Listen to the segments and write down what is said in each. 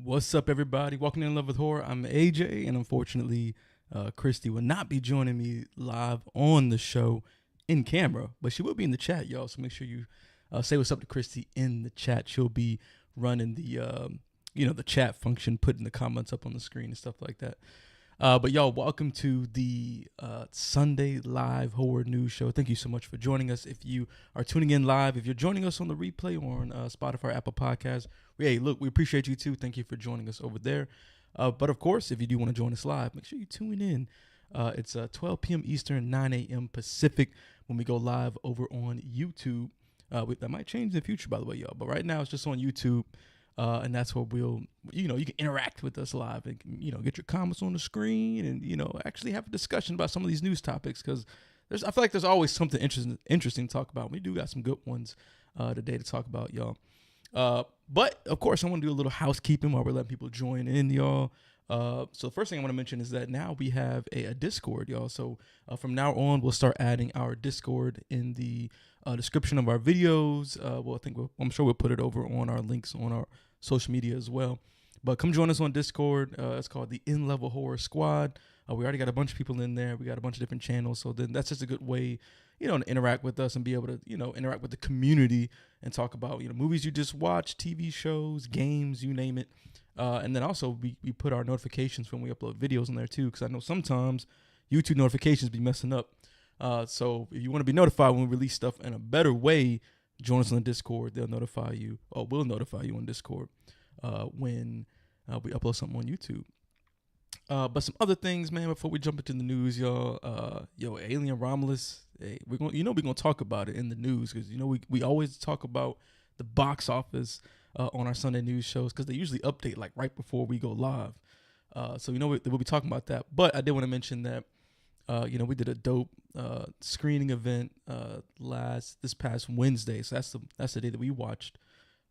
What's up, everybody? Welcome to In Love with Horror. I'm AJ, and unfortunately, Christy will not be joining me live on the show in camera, but she will be in the chat, y'all. So make sure you say what's up to Christy in the chat. She'll be running the chat function, putting the comments up on the screen and stuff like that. But y'all, welcome to the Sunday live horror news show. Thank you so much for joining us. If you are tuning in live, if you're joining us on the replay or on Spotify, Apple Podcasts, hey, look, we appreciate you too. Thank you for joining us over there. But of course, if you do want to join us live, make sure you tune in. It's 12 p.m. Eastern, 9 a.m. Pacific when we go live over on YouTube. That might change in the future, by the way, y'all. But right now, it's just on YouTube. And that's where you can interact with us live and, get your comments on the screen and, actually have a discussion about some of these news topics. Cause I feel like there's always something interesting to talk about. We do got some good ones, today to talk about, y'all. But of course I want to do a little housekeeping while we're letting people join in, y'all. So the first thing I want to mention is that now we have a Discord, y'all. So, from now on, we'll start adding our Discord in the, description of our videos. I'm sure we'll put it over on our links on our social media as well. But come join us on Discord. It's called the In Level Horror Squad. We already got a bunch of people in there. We got a bunch of different channels. So then that's just a good way, to interact with us and be able to, interact with the community and talk about, movies you just watched, TV shows, games, you name it. And then also we put our notifications when we upload videos in there too, because I know sometimes YouTube notifications be messing up. So if you want to be notified when we release stuff in a better way, join us on Discord. We'll notify you on Discord when we upload something on YouTube. But some other things, man, before we jump into the news, y'all. Alien Romulus. Hey, we're gonna talk about it in the news because we always talk about the box office on our Sunday news shows because they usually update like right before we go live. So we'll be talking about that. But I did want to mention that we did a dope screening event this past Wednesday. So that's the day that we watched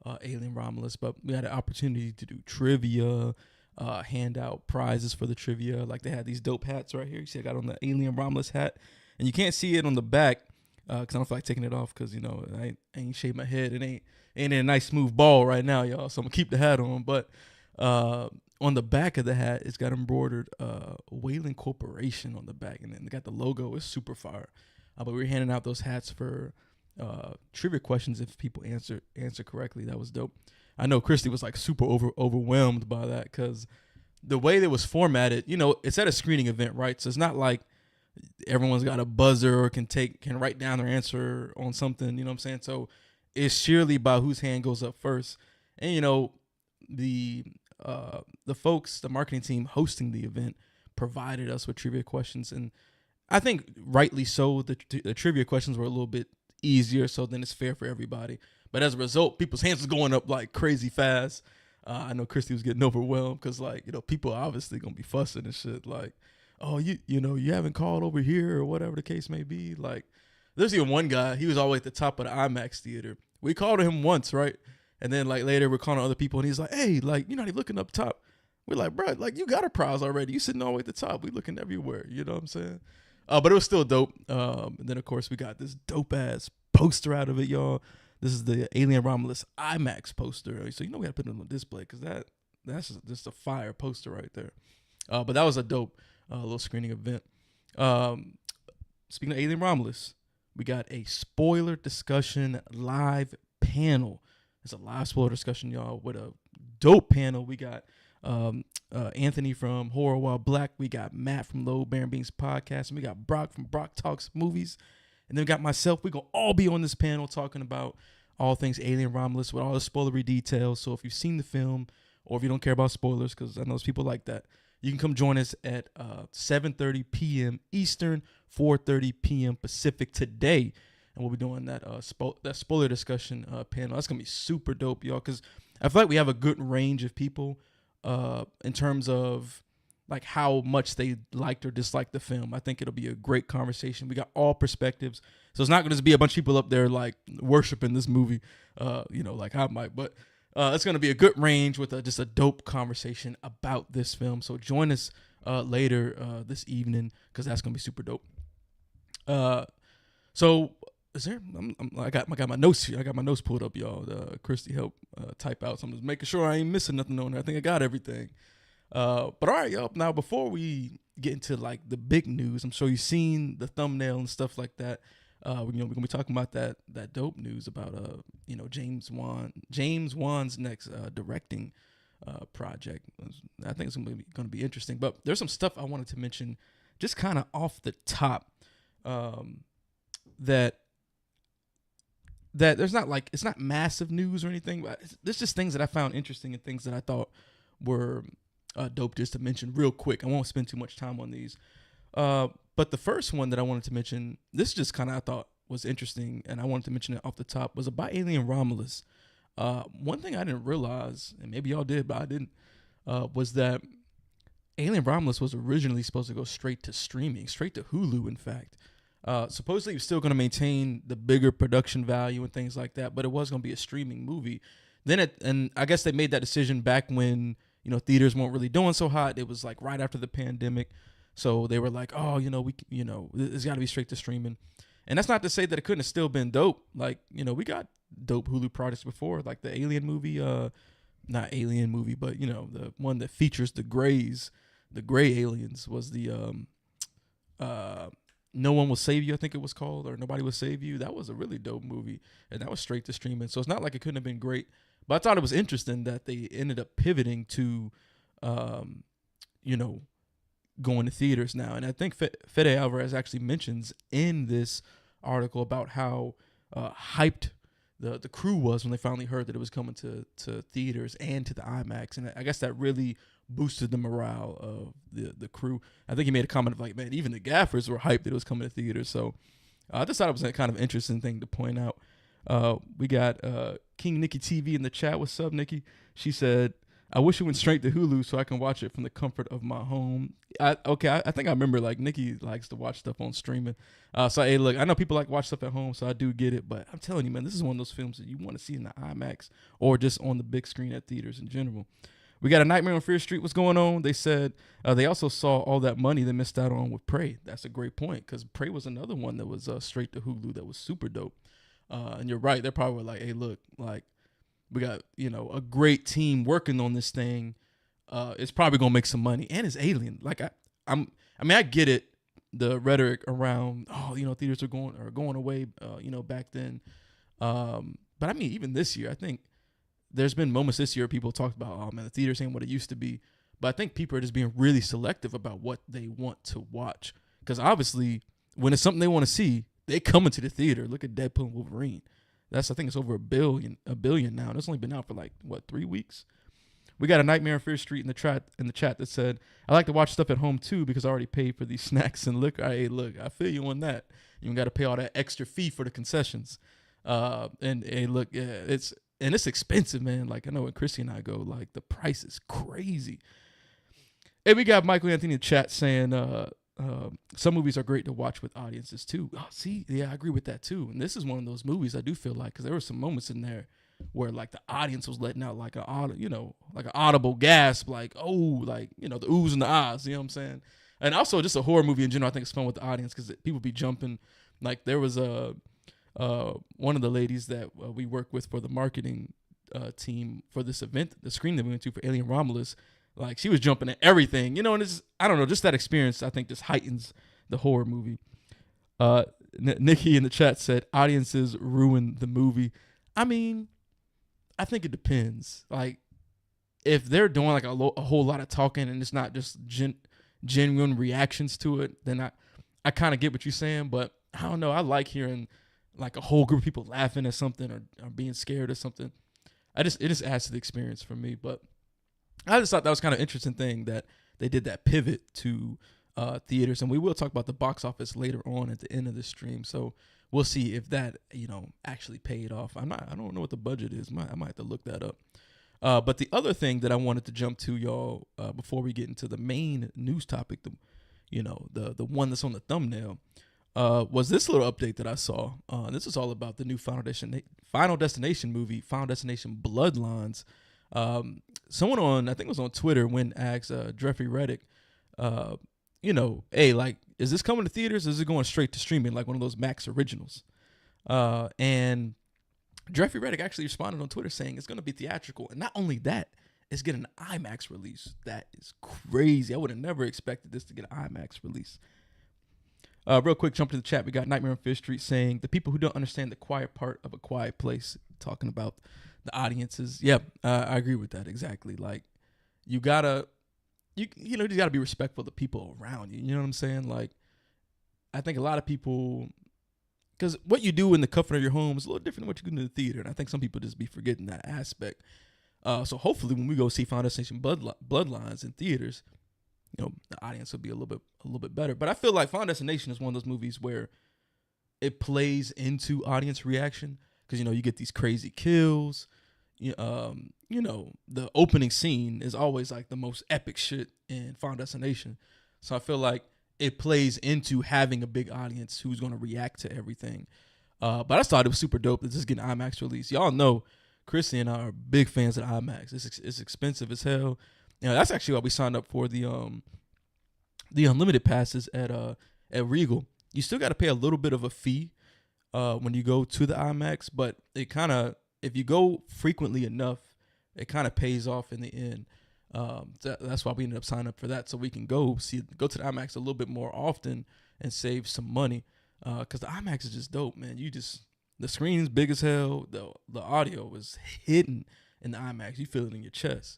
Alien Romulus. But we had an opportunity to do trivia, hand out prizes for the trivia. Like they had these dope hats right here. You see I got on the Alien Romulus hat. And you can't see it on the back because I don't feel like taking it off because, I ain't shaved my head. It ain't in a nice smooth ball right now, y'all. So I'm going to keep the hat on. But on the back of the hat, it's got embroidered Whaling Corporation on the back. And then they got the logo. It's super fire. But we were handing out those hats for trivia questions if people answer correctly. That was dope. I know Christy was like super overwhelmed by that because the way that was formatted, it's at a screening event, right? So it's not like everyone's got a buzzer or can write down their answer on something, you know what I'm saying? So it's sheerly by whose hand goes up first. And the folks, the marketing team hosting the event provided us with trivia questions, and I think rightly so. The trivia questions were a little bit easier, so then it's fair for everybody. But as a result, people's hands was going up like crazy fast. I know Christy was getting overwhelmed because people are obviously gonna be fussing and shit like, oh, you haven't called over here or whatever the case may be. Like, there's even one guy, he was all the way at the top of the IMAX theater. We called him once, right? And then like later we're calling other people and he's like, hey, like, you're not even looking up top. We're like, bro, like you got a prize already. You sitting all the way at the top. We looking everywhere. You know what I'm saying? But it was still dope. And then of course we got this dope ass poster out of it, y'all. This is the Alien Romulus IMAX poster. So we gotta put it on display because that's just a fire poster right there. But that was a dope little screening event. Speaking of Alien Romulus, we got a spoiler discussion live panel. It's a live spoiler discussion, y'all, with a dope panel. We got Anthony from Horror While Black. We got Matt from Low Baron Beans Podcast. And we got Brock from Brock Talks Movies. And then we got myself. We're going to all be on this panel talking about all things Alien Romulus with all the spoilery details. So if you've seen the film or if you don't care about spoilers, because I know there's people like that, you can come join us at 7:30 p.m. Eastern, 4:30 p.m. Pacific today. And we'll be doing that spoiler discussion panel. That's going to be super dope, y'all, because I feel like we have a good range of people in terms of like how much they liked or disliked the film. I think it'll be a great conversation. We got all perspectives. So it's not going to be a bunch of people up there like worshiping this movie, like I might. But it's going to be a good range with just a dope conversation about this film. So join us later this evening because that's going to be super dope. So is there? I got my notes here. I got my notes pulled up, y'all. Christy helped type out. So I'm just making sure I ain't missing nothing on there. I think I got everything. But all right, y'all. Now before we get into like the big news, I'm sure you've seen the thumbnail and stuff like that. We're gonna be talking about that dope news about James Wan's next directing project. I think it's gonna be interesting. But there's some stuff I wanted to mention, just kind of off the top, that there's not like, it's not massive news or anything, but there's just things that I found interesting and things that I thought were dope just to mention real quick. I won't spend too much time on these. But the first one that I wanted to mention, this just kind of I thought was interesting, and I wanted to mention it off the top, was about Alien Romulus. One thing I didn't realize, and maybe y'all did, but I didn't, was that Alien Romulus was originally supposed to go straight to streaming, straight to Hulu, in fact. Supposedly it was still going to maintain the bigger production value and things like that, but it was going to be a streaming movie. And I guess they made that decision back when, theaters weren't really doing so hot. It was like right after the pandemic. So they were like, oh, it's got to be straight to streaming. And that's not to say that it couldn't have still been dope. Like, we got dope Hulu products before, like the Alien movie, not Alien movie, but, the one that features the Greys, the Gray aliens, was the No One Will Save You, I think it was called, or Nobody Will Save You. That was a really dope movie, and that was straight to streaming. So it's not like it couldn't have been great. But I thought it was interesting that they ended up pivoting to, going to theaters now. And I think Fede Alvarez actually mentions in this article about how hyped the crew was when they finally heard that it was coming to theaters and to the IMAX. And I guess that really boosted the morale of the crew. I think he made a comment of like, man, even the gaffers were hyped that it was coming to theaters. So I just thought it was a kind of interesting thing to point out. We got King Nikki TV in the chat. What's up, Nikki? She said, I wish it went straight to Hulu so I can watch it from the comfort of my home. I think I remember, like, Nikki likes to watch stuff on streaming. So, hey, look, I know people like to watch stuff at home, so I do get it. But I'm telling you, man, this is one of those films that you want to see in the IMAX or just on the big screen at theaters in general. We got A Nightmare on Fear Street. What's going on? They said they also saw all that money they missed out on with Prey. That's a great point, because Prey was another one that was straight to Hulu that was super dope. And you're right. They're probably like, hey, look, like, we got, a great team working on this thing. It's probably gonna make some money, and it's Alien. Like I get it, the rhetoric around, theaters are going away, back then. But I mean, even this year, I think there's been moments this year people talked about, oh man, the theaters ain't what it used to be. But I think people are just being really selective about what they want to watch, because obviously, when it's something they want to see, they come into the theater. Look at Deadpool and Wolverine. I think it's over a billion now. And it's only been out for 3 weeks. We got A Nightmare on Fear Street in the chat that said, I like to watch stuff at home too because I already paid for these snacks and liquor. Hey, look, I feel you on that. You got to pay all that extra fee for the concessions. And hey, look, yeah, it's expensive, man. Like, I know when Chrissy and I go, like, the price is crazy. Hey, we got Michael Anthony in the chat saying, some movies are great to watch with audiences too. Oh, see, yeah, I agree with that too. And this is one of those movies I do feel like, because there were some moments in there where like the audience was letting out like an audible gasp, like, oh, like, the oohs and the ahs. You know what I'm saying? And also just a horror movie in general, I think it's fun with the audience because people be jumping. Like there was one of the ladies that we work with for the marketing team for this event, the screening that we went to for Alien Romulus. Like, she was jumping at everything, and it's, I don't know, just that experience, I think, just heightens the horror movie. Nikki in the chat said, audiences ruin the movie. I mean, I think it depends. Like, if they're doing, like, a whole lot of talking and it's not just genuine reactions to it, then I kind of get what you're saying, but I don't know. I like hearing, like, a whole group of people laughing at something or being scared or something. It just adds to the experience for me, but I just thought that was kind of interesting thing that they did that pivot to theaters, and we will talk about the box office later on at the end of the stream. So we'll see if that actually paid off. I don't know what the budget is. I might have to look that up. But the other thing that I wanted to jump to, y'all, before we get into the main news topic, the one that's on the thumbnail, was this little update that I saw. This is all about the new Final Destination movie, Final Destination Bloodlines. Someone on, I think it was on Twitter, when asked Jeffrey Reddick, hey, like, is this coming to theaters or is it going straight to streaming like one of those Max originals? And Jeffrey Reddick actually responded on Twitter saying it's going to be theatrical. And not only that, it's getting an IMAX release. That is crazy. I would have never expected this to get an IMAX release. Real quick, jump to the chat. We got Nightmare on Fifth Street saying the people who don't understand the quiet part of A Quiet Place, talking about the audiences. Yeah, I agree with that exactly. Like, you gotta, you just gotta be respectful of the people around you. You know what I'm saying? Like, I think a lot of people, because what you do in the comfort of your home is a little different than what you do in the theater, and I think some people just be forgetting that aspect. So hopefully, when we go see Final Destination Bloodlines in theaters, the audience will be a little bit better. But I feel like Final Destination is one of those movies where it plays into audience reaction, because you get these crazy kills. The opening scene is always like the most epic shit in Final Destination. So I feel like it plays into having a big audience who's going to react to everything. But I thought it was super dope that this is getting an IMAX release. Y'all know Chrissy and I are big fans of IMAX. It's expensive as hell. That's actually why we signed up for the unlimited passes at Regal. You still got to pay a little bit of a fee when you go to the IMAX, but it kind of, if you go frequently enough, it kind of pays off in the end. That's why we ended up signing up for that, so we can go to the IMAX a little bit more often and save some money. Because the IMAX is just dope, man. The screen's big as hell. The audio is hidden in the IMAX. You feel it in your chest.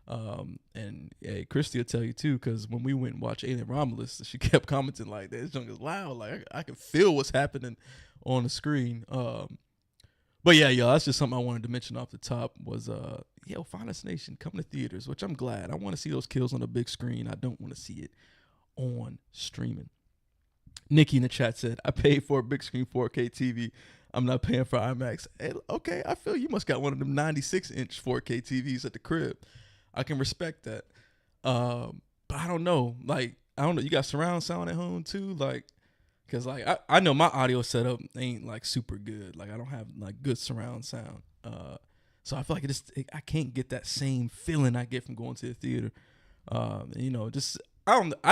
And hey, Christy will tell you too, because when we went and watched Alien Romulus, she kept commenting like, "This junk is loud. Like I can feel what's happening on the screen." But yeah, that's just something I wanted to mention off the top was Final Destination coming to theaters, which I'm glad. I want to see those kills on the big screen. I don't want to see it on streaming. Nikki in the chat said, "I paid for a big screen 4K TV. I'm not paying for IMAX." Hey, okay, I feel you must got one of them 96-inch 4K TVs at the crib. I can respect that. But I don't know. Like, I don't know. You got surround sound at home too? Like, because like I know my audio setup ain't like super good. Like, I don't have like good surround sound. So I feel like I can't get that same feeling I get from going to the theater. I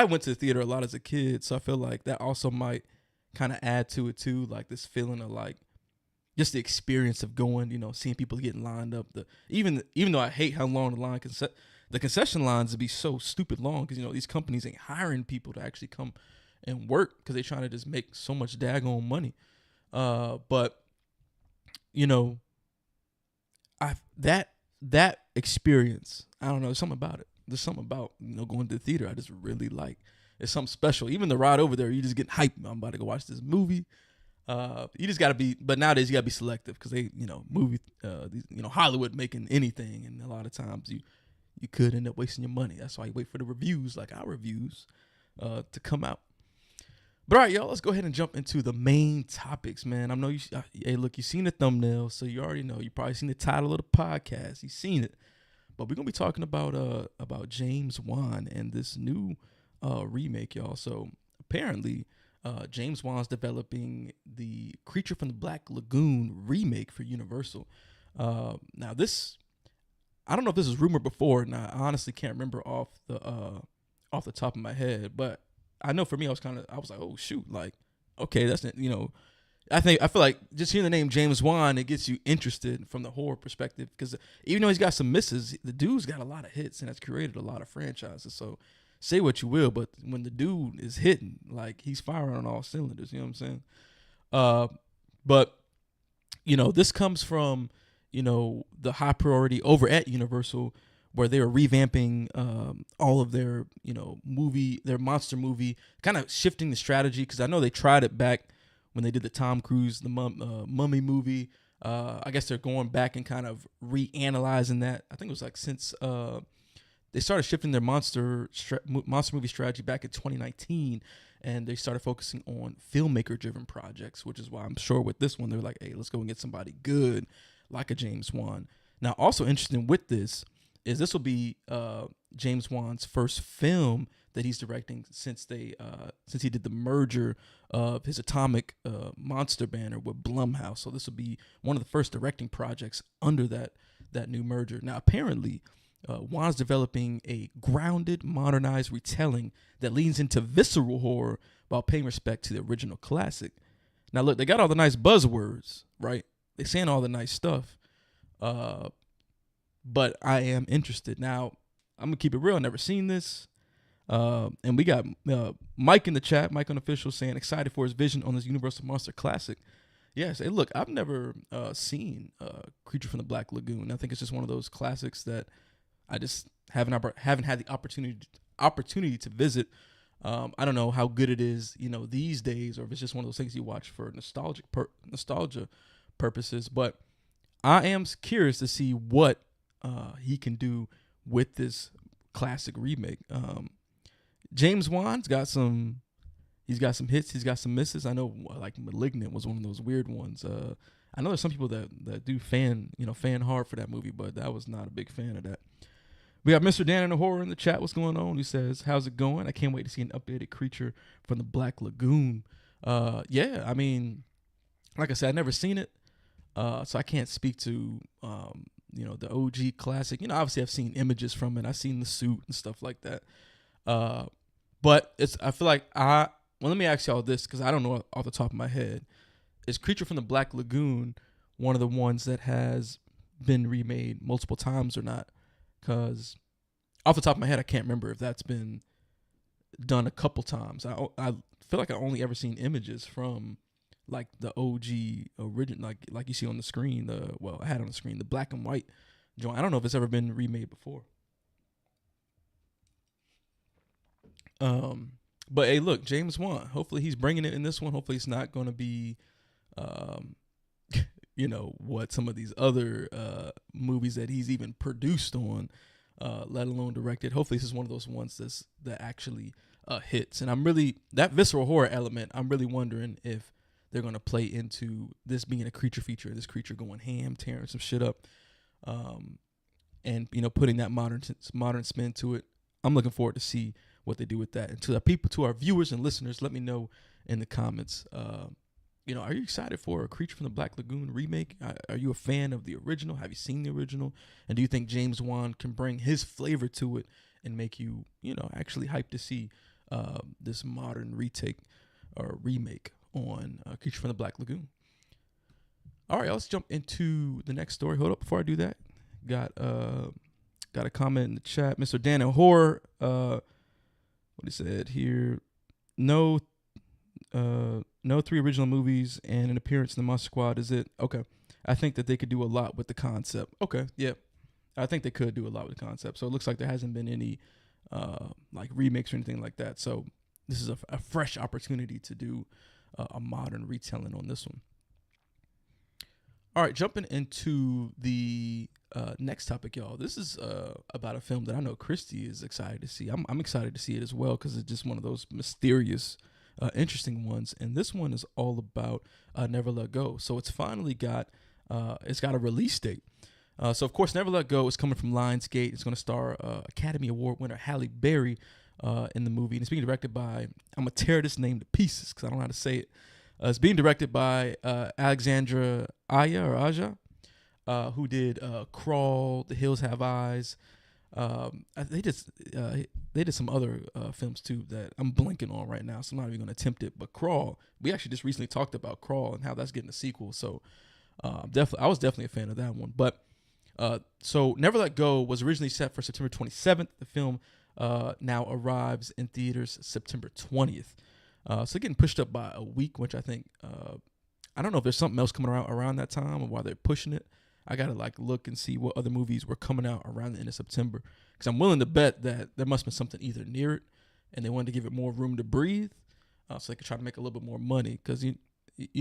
went to the theater a lot as a kid, so I feel like that also might kind of add to it too. Like this feeling of like just the experience of going, seeing people getting lined up. Even though I hate how long the concession lines would be so stupid long, because these companies ain't hiring people to actually come and work because they're trying to just make so much daggone money. But that experience, I don't know, there's something about it. There's something about going to the theater I just really like. It's something special. Even the ride over there, you just get hyped. I'm about to go watch this movie. You just gotta be, but nowadays you gotta be selective, because they, Hollywood making anything, and a lot of times you could end up wasting your money. That's why you wait for the reviews, like our reviews, to come out. But all right, y'all, let's go ahead and jump into the main topics, man. I know you. Hey, look, you seen the thumbnail, so you already know. You probably seen the title of the podcast. You seen it, but we're gonna be talking about James Wan and this new remake, y'all. So apparently, James Wan's developing the Creature from the Black Lagoon remake for Universal. Now this, I don't know if this was rumored before, and I honestly can't remember off the top of my head, but I know for me, I was like, oh shoot, like, okay, that's, I feel like just hearing the name James Wan, it gets you interested from the horror perspective, because even though he's got some misses, the dude's got a lot of hits and has created a lot of franchises. So say what you will, but when the dude is hitting, like, he's firing on all cylinders, you know what I'm saying? But this comes from, the high priority over at Universal, where they were revamping all of their, their monster movie, kind of shifting the strategy, because I know they tried it back when they did the Tom Cruise, the Mummy movie. I guess they're going back and kind of reanalyzing that. I think it was like since they started shifting their monster movie strategy back in 2019, and they started focusing on filmmaker-driven projects, which is why I'm sure with this one, they're like, hey, let's go and get somebody good like a James Wan. Now, also interesting with this is this will be James Wan's first film that he's directing since he did the merger of his Atomic Monster banner with Blumhouse. So this will be one of the first directing projects under that new merger. Now, apparently, Wan's developing a grounded, modernized retelling that leans into visceral horror while paying respect to the original classic. Now look, they got all the nice buzzwords, right? They saying all the nice stuff. But I am interested. Now, I'm gonna keep it real. I never seen this. And we got Mike in the chat, Mike Unofficial, saying excited for his vision on this Universal Monster Classic. Yes, hey, look, I've never seen Creature from the Black Lagoon. I think it's just one of those classics that I just haven't had the opportunity to visit. I don't know how good it is, these days, or if it's just one of those things you watch for nostalgia purposes. But I am curious to see what he can do with this classic remake. James Wan's got some. He's got some hits. He's got some misses. I know, like *Malignant* was one of those weird ones. I know there's some people that do fan hard for that movie, but I was not a big fan of that. We got Mr. Dan in the Horror in the chat. What's going on? He says, "How's it going? I can't wait to see an updated Creature from the Black Lagoon." Yeah, I mean, like I said, I've never seen it, so I can't speak to the OG classic. Obviously I've seen images from it. I've seen the suit and stuff like that. But I feel like let me ask y'all this, because I don't know off the top of my head. Is Creature from the Black Lagoon one of the ones that has been remade multiple times or not? Because off the top of my head, I can't remember if that's been done a couple times. I feel like I only ever seen images from like the OG original, like you see on the screen. I had on the screen the black and white joint. I don't know if it's ever been remade before. But hey, look, James Wan. Hopefully he's bringing it in this one. Hopefully it's not going to be, what some of these other movies that he's even produced on, let alone directed. Hopefully this is one of those ones that actually hits. And I'm really, that visceral horror element, I'm really wondering if they're going to play into this being a creature feature, this creature going ham, tearing some shit up, and putting that modern spin to it. I'm looking forward to see what they do with that. And to our viewers and listeners, let me know in the comments. Are you excited for a Creature from the Black Lagoon remake? Are you a fan of the original? Have you seen the original? And do you think James Wan can bring his flavor to it and make you, actually hyped to see this modern retake or remake on Creature from the Black Lagoon? All right, let's jump into the next story. Hold up, before I do that, got a comment in the chat. Mr. Dan in Horror, what he said here, no 3 original movies and an appearance in the Monster Squad. Is it? Okay. I think that they could do a lot with the concept. Okay, yeah. I think they could do a lot with the concept. So it looks like there hasn't been any like remakes or anything like that. So this is a fresh opportunity to do a modern retelling on this one. All right, jumping into the next topic, y'all. This is about a film that I know Christy is excited to see. I'm excited to see it as well, because it's just one of those mysterious, interesting ones. And this one is all about Never Let Go. So it's finally got a release date. So of course, Never Let Go is coming from Lionsgate. It's going to star Academy Award winner Halle Berry in the movie, and it's being directed by, I'm gonna tear this name to pieces because I don't know how to say it. It's being directed by Alexandra Aja, who did Crawl, The Hills Have Eyes. They did some other films too that I'm blanking on right now, so I'm not even going to attempt it. But Crawl, we actually just recently talked about Crawl and how that's getting a sequel. So I was definitely a fan of that one. But so Never Let Go was originally set for September 27th. The film now arrives in theaters September 20th. So getting pushed up by a week, which I think, I don't know if there's something else coming around that time or why they're pushing it. I got to look and see what other movies were coming out around the end of September, because I'm willing to bet that there must have been something either near it and they wanted to give it more room to breathe, so they could try to make a little bit more money, because you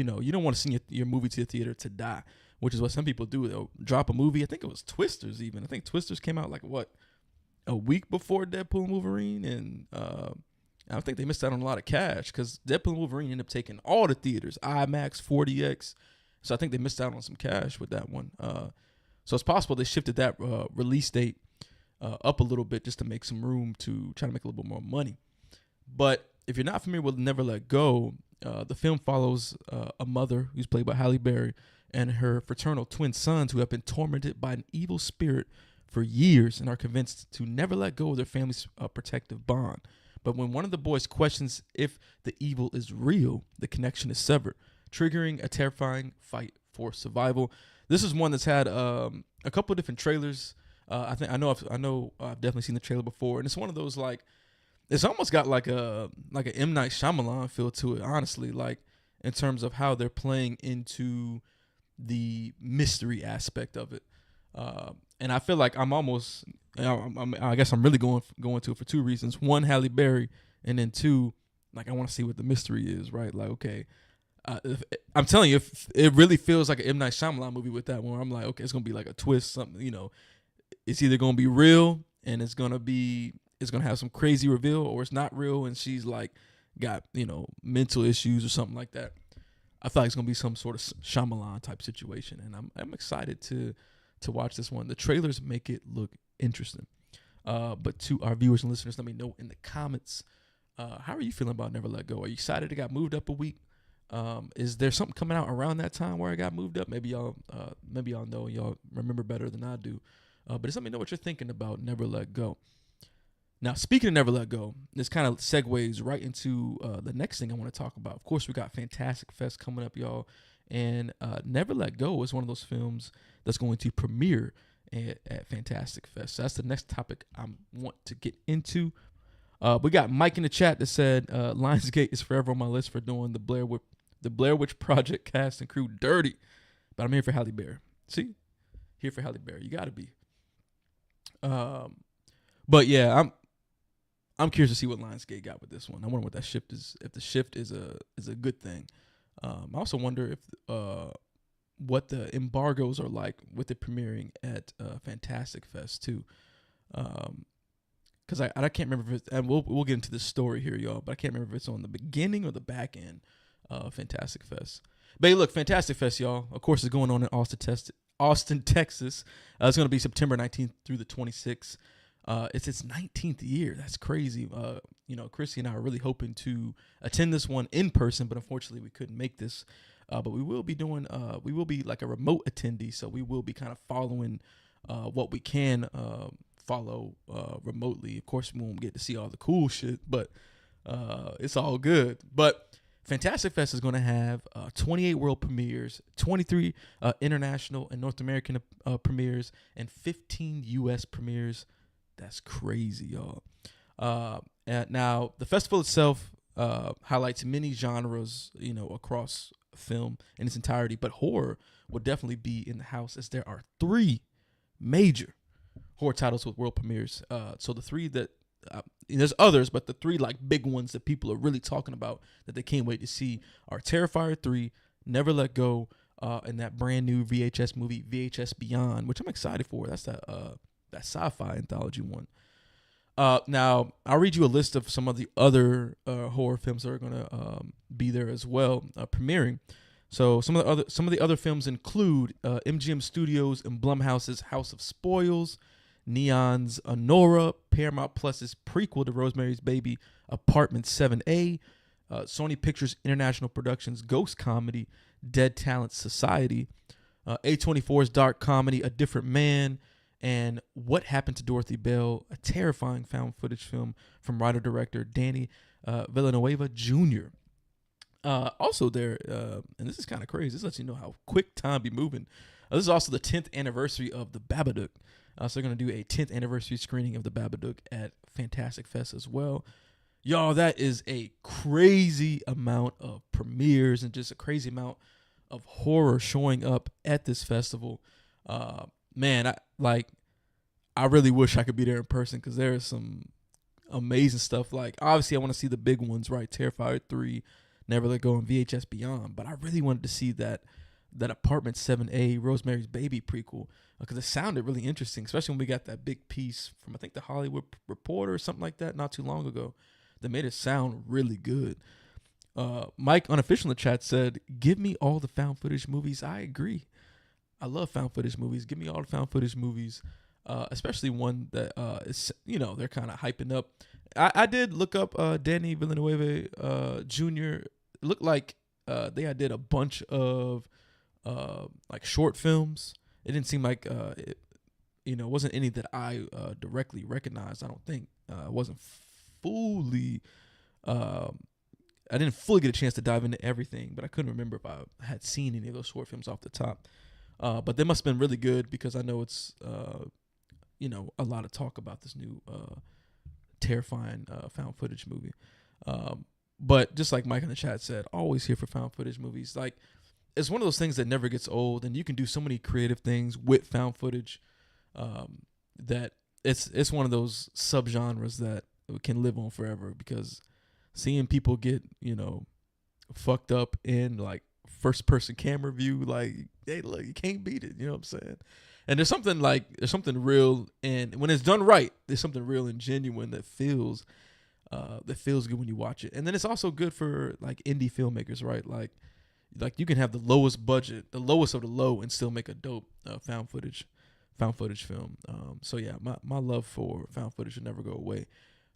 don't want to send your movie to the theater to die, which is what some people do. They'll drop a movie. I think it was Twisters even. I think Twisters came out a week before Deadpool and Wolverine, and I think they missed out on a lot of cash, because Deadpool and Wolverine ended up taking all the theaters, IMAX, 4DX. So I think they missed out on some cash with that one. So it's possible they shifted that release date up a little bit just to make some room to try to make a little bit more money. But if you're not familiar with Never Let Go, the film follows a mother who's played by Halle Berry and her fraternal twin sons who have been tormented by an evil spirit for years and are convinced to never let go of their family's protective bond. But when one of the boys questions if the evil is real, the connection is severed, triggering a terrifying fight for survival. This is one that's had a couple of different trailers. I've definitely seen the trailer before, and it's one of those like it's almost got like an M. Night Shyamalan feel to it, honestly, like in terms of how they're playing into the mystery aspect of it. And I feel like I guess I'm really going to it for two reasons. One, Halle Berry, and then two, like I want to see what the mystery is, right? Like, okay, I'm telling you, if it really feels like an M. Night Shyamalan movie with that one. Where I'm like, okay, it's gonna be like a twist, something, it's either gonna be real and it's gonna have some crazy reveal, or it's not real and she's like got mental issues or something like that. I feel like it's gonna be some sort of Shyamalan type situation, and I'm excited to watch this one. The trailers make it look interesting. But to our viewers and listeners, let me know in the comments, how are you feeling about Never Let Go? Are you excited it got moved up a week? Is there something coming out around that time where it got moved up? Maybe y'all know, y'all remember better than I do. But just let me know what you're thinking about Never Let Go. Now, speaking of Never Let Go, this kind of segues right into the next thing I want to talk about. Of course, we got Fantastic Fest coming up, y'all. And Never Let Go is one of those films that's going to premiere at Fantastic Fest. So that's the next topic I want to get into. We got Mike in the chat that said Lionsgate is forever on my list for doing the Blair Witch Project cast and crew dirty. But I'm here for Halle Berry. See? Here for Halle Berry. You got to be. But yeah, I'm curious to see what Lionsgate got with this one. I wonder what that shift is. If the shift is a good thing. I also wonder if what the embargoes are like with it premiering at Fantastic Fest too. Because I can't remember if it's, and we'll get into this story here, y'all. But I can't remember if it's on the beginning or the back end of Fantastic Fest. But hey, look, Fantastic Fest, y'all. Of course, is going on in Austin, Texas. It's going to be September 19th through the 26th. It's its 19th year. That's crazy. Chrissy and I are really hoping to attend this one in person, but unfortunately we couldn't make this. But we will be like a remote attendee, so we will be kind of following what we can follow remotely. Of course, we won't get to see all the cool shit, but it's all good. But Fantastic Fest is going to have 28 world premieres, 23 international and North American premieres, and 15 U.S. premieres. That's crazy, y'all. Now, the festival itself highlights many genres, across film in its entirety, but horror will definitely be in the house, as there are 3 major horror titles with world premieres. So the 3 that there's others, but the 3 like big ones that people are really talking about that they can't wait to see are Terrifier 3, Never Let Go, and that brand new VHS movie VHS Beyond, which I'm excited for. That's that sci-fi anthology one. Now I'll read you a list of some of the other horror films that are gonna be there as well, premiering. So some of the other films include MGM Studios and Blumhouse's House of Spoils, Neon's Anora, Paramount Plus's prequel to Rosemary's Baby, Apartment 7A, Sony Pictures International Productions ghost comedy Dead Talent Society, A24's dark comedy A Different Man, and What Happened to Dorothy Bell, a terrifying found footage film from writer-director Danny Villanueva Jr. Also there, and this is kind of crazy. This lets you know how quick time be moving. This is also the 10th anniversary of The Babadook. So they're going to do a 10th anniversary screening of The Babadook at Fantastic Fest as well. Y'all, that is a crazy amount of premieres and just a crazy amount of horror showing up at this festival. Man, I really wish I could be there in person, because there is some amazing stuff. Like, obviously, I want to see the big ones, right? Terrifier 3, Never Let Go, and VHS Beyond. But I really wanted to see that Apartment 7A Rosemary's Baby prequel, because it sounded really interesting, especially when we got that big piece from, I think, the Hollywood Reporter or something like that not too long ago that made it sound really good. Mike, unofficial in the chat, said, give me all the found footage movies. I agree. I love found footage movies. Give me all the found footage movies, especially one that is, they're kind of hyping up. I did look up Danny Villanueva Jr. It looked like they did a bunch of like short films. It didn't seem like it wasn't any that I directly recognized. I don't think it wasn't fully. I didn't fully get a chance to dive into everything, but I couldn't remember if I had seen any of those horror films off the top. But they must have been really good because I know it's a lot of talk about this new terrifying found footage movie. But just like Mike in the chat said, always here for found footage movies. Like, it's one of those things that never gets old, and you can do so many creative things with found footage that it's one of those subgenres that can live on forever, because seeing people get, fucked up in like first person camera view, like, hey, look, you can't beat it. You know what I'm saying? And there's something real, and when it's done right, there's something real and genuine that feels good when you watch it. And then it's also good for like indie filmmakers, right? Like you can have the lowest budget, the lowest of the low, and still make a dope found footage film. So yeah, my love for found footage will never go away.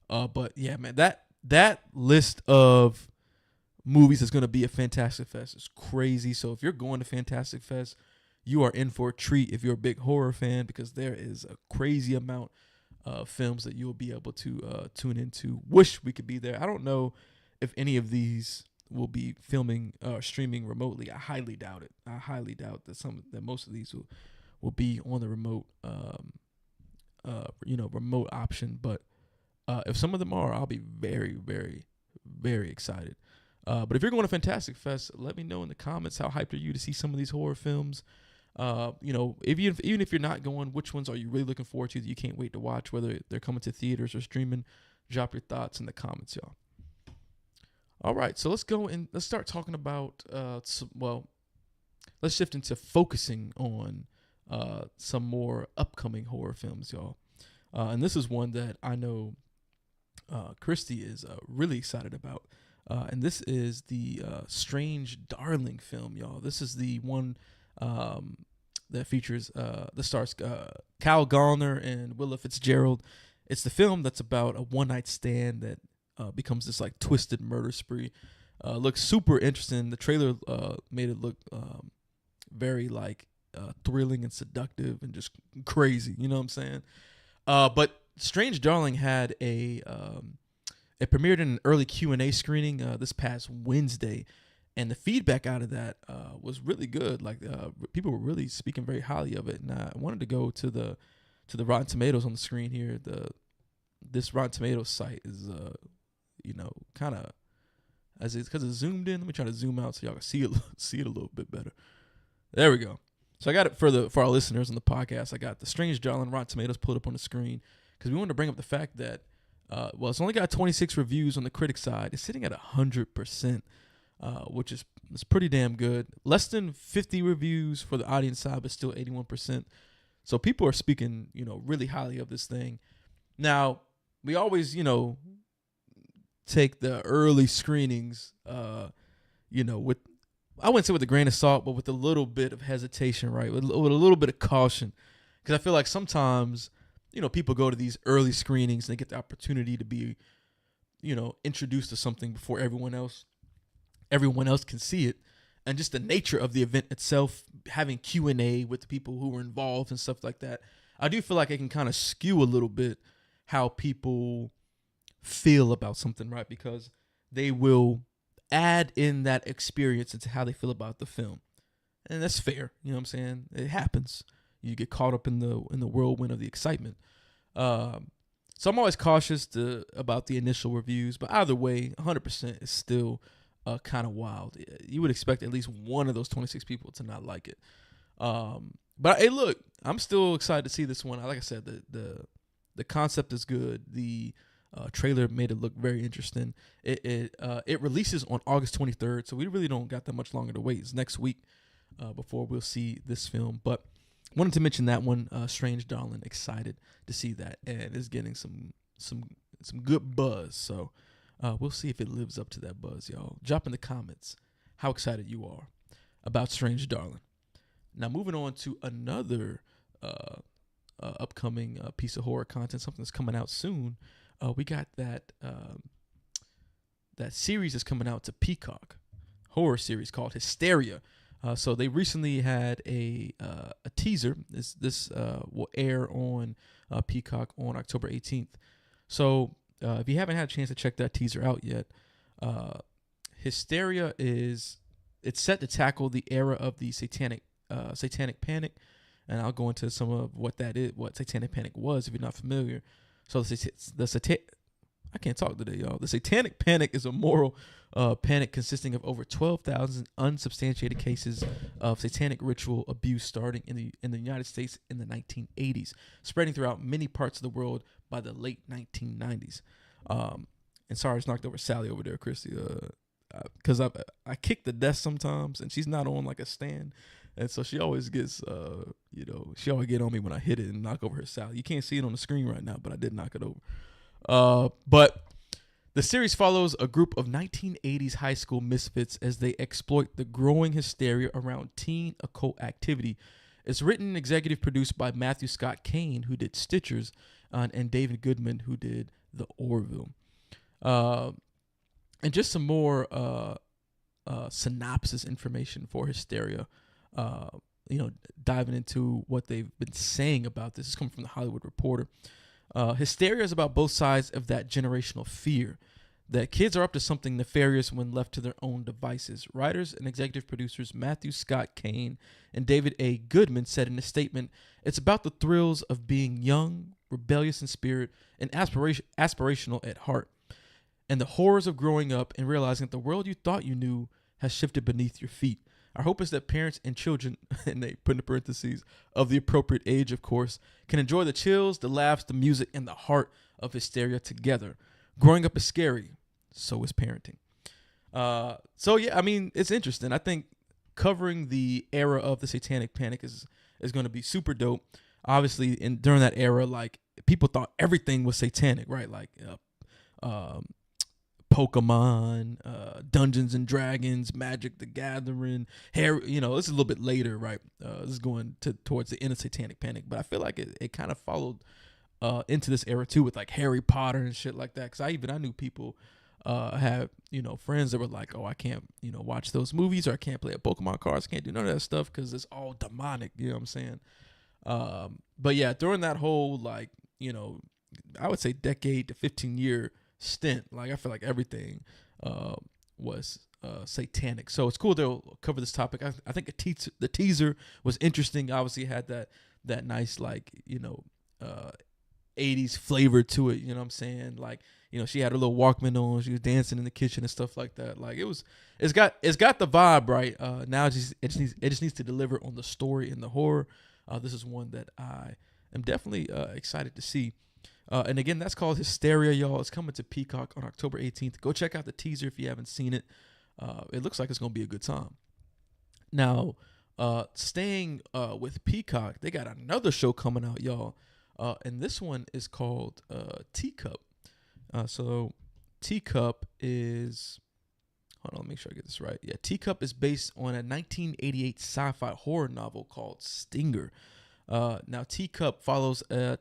But yeah, man, that list of movies that's gonna be a Fantastic Fest is crazy. So if you're going to Fantastic Fest, you are in for a treat if you're a big horror fan, because there is a crazy amount of films that you'll be able to tune into. Wish we could be there. I don't know if any of these will be filming or streaming remotely. I highly doubt it. I highly doubt that most of these will be on the remote remote option. But if some of them are, I'll be very, very, very excited. But if you're going to Fantastic Fest, let me know in the comments how hyped are you to see some of these horror films. Even if you're not going, which ones are you really looking forward to that you can't wait to watch, whether they're coming to theaters or streaming? Drop your thoughts in the comments, y'all. All right, so let's go and let's start talking about, let's shift into focusing on some more upcoming horror films, y'all. And this is one that I know Christy is really excited about. And this is the Strange Darling film, y'all. This is the one that features, that stars Kyle Gallner and Willa Fitzgerald. It's the film that's about a one-night stand that becomes this like twisted murder spree. Looks super interesting. The trailer made it look very like thrilling and seductive and just crazy. You know what I'm saying? But Strange Darling had it premiered in an early Q&A screening this past Wednesday, and the feedback out of that was really good. Like people were really speaking very highly of it, and I wanted to go to the Rotten Tomatoes on the screen here. This Rotten Tomatoes site is kind of, because it's zoomed in. Let me try to zoom out so y'all can see it a little bit better. There we go. So I got it for our listeners on the podcast. I got the Strange Darling Rotten Tomatoes pulled up on the screen because we wanted to bring up the fact that it's only got 26 reviews on the critic side. It's sitting at 100%, which is pretty damn good. Less than 50 reviews for the audience side, but still 81%. So people are speaking, really highly of this thing. Now, we always, take the early screenings, with, I wouldn't say with a grain of salt, but with a little bit of hesitation, right? With a little bit of caution. Because I feel like sometimes, people go to these early screenings and they get the opportunity to be, introduced to something before everyone else can see it. And just the nature of the event itself, having Q&A with the people who were involved and stuff like that, I do feel like it can kind of skew a little bit how people feel about something, right? Because they will add in that experience into how they feel about the film. And that's fair. You know what I'm saying? It happens. You get caught up in the whirlwind of the excitement. So I'm always cautious about the initial reviews, but either way, 100% is still kind of wild. You would expect at least one of those 26 people to not like it. But hey, look, I'm still excited to see this one. Like I said, the concept is good. The trailer made it look very interesting. It releases on August 23rd, so we really don't got that much longer to wait. It's next week before we'll see this film. But wanted to mention that one, Strange Darling. Excited to see that, and it's getting some good buzz. So we'll see if it lives up to that buzz, y'all. Drop in the comments how excited you are about Strange Darling. Now moving on to another upcoming piece of horror content, something that's coming out soon. We got that series that's coming out to Peacock, horror series called Hysteria. So they recently had a teaser. This will air on Peacock on October 18th. So if you haven't had a chance to check that teaser out yet, Hysteria is it's set to tackle the era of the satanic panic, and I'll go into some of what that is, what satanic panic was, if you're not familiar. So I can't talk today, y'all. The satanic panic is a moral panic consisting of over 12,000 unsubstantiated cases of satanic ritual abuse starting in the United States in the 1980s, spreading throughout many parts of the world by the late 1990s. And sorry, I just knocked over Sally over there, Christy, because I kick the desk sometimes, and she's not on like a stand, and so she always gets, she always get on me when I hit it and knock over her Sally. You can't see it on the screen right now, but I did knock it over. But the series follows a group of 1980s high school misfits as they exploit the growing hysteria around teen occult activity. It's written and executive produced by Matthew Scott Kane, who did Stitchers, and David Goodman, who did The Orville. And just some more synopsis information for Hysteria. Diving into what they've been saying about this. This is coming from the Hollywood Reporter. Hysteria is about both sides of that generational fear that kids are up to something nefarious when left to their own devices. Writers and executive producers Matthew Scott Kane and David A. Goodman said in a statement, "It's about the thrills of being young, rebellious in spirit, and aspirational at heart, and the horrors of growing up and realizing that the world you thought you knew has shifted beneath your feet. Our hope is that parents and children," and they put in parentheses, "of the appropriate age, of course, can enjoy the chills, the laughs, the music, and the heart of Hysteria together. Growing up is scary. So is parenting." It's interesting. I think covering the era of the satanic panic is going to be super dope. Obviously, during that era, like, people thought everything was satanic, right? Like, Pokemon, Dungeons and Dragons, Magic the Gathering, Harry. This is a little bit later, right? This is going towards the end of satanic panic, but I feel like it kind of followed into this era too, with like Harry Potter and shit like that. Because I knew people have friends that were like, "Oh, I can't watch those movies, or I can't play a Pokemon cards, can't do none of that stuff because it's all demonic." You know what I'm saying? But yeah, during that whole I would say decade to 15-year stint, like, I feel like everything was satanic. So it's cool they'll cover this topic. I think the teaser was interesting. Obviously it had that nice 80s flavor to it. You know what I'm saying? Like, she had her little Walkman on. She was dancing in the kitchen and stuff like that. Like, it's got the vibe right. Now it just needs to deliver on the story and the horror. This is one that I am definitely excited to see. And again, that's called Hysteria, y'all. It's coming to Peacock on October 18th. Go check out the teaser if you haven't seen it. It looks like it's going to be a good time. Now, staying with Peacock, they got another show coming out, y'all. And this one is called Teacup. So Teacup is... Hold on, let me make sure I get this right. Yeah, Teacup is based on a 1988 sci-fi horror novel called Stinger. Now, Teacup follows a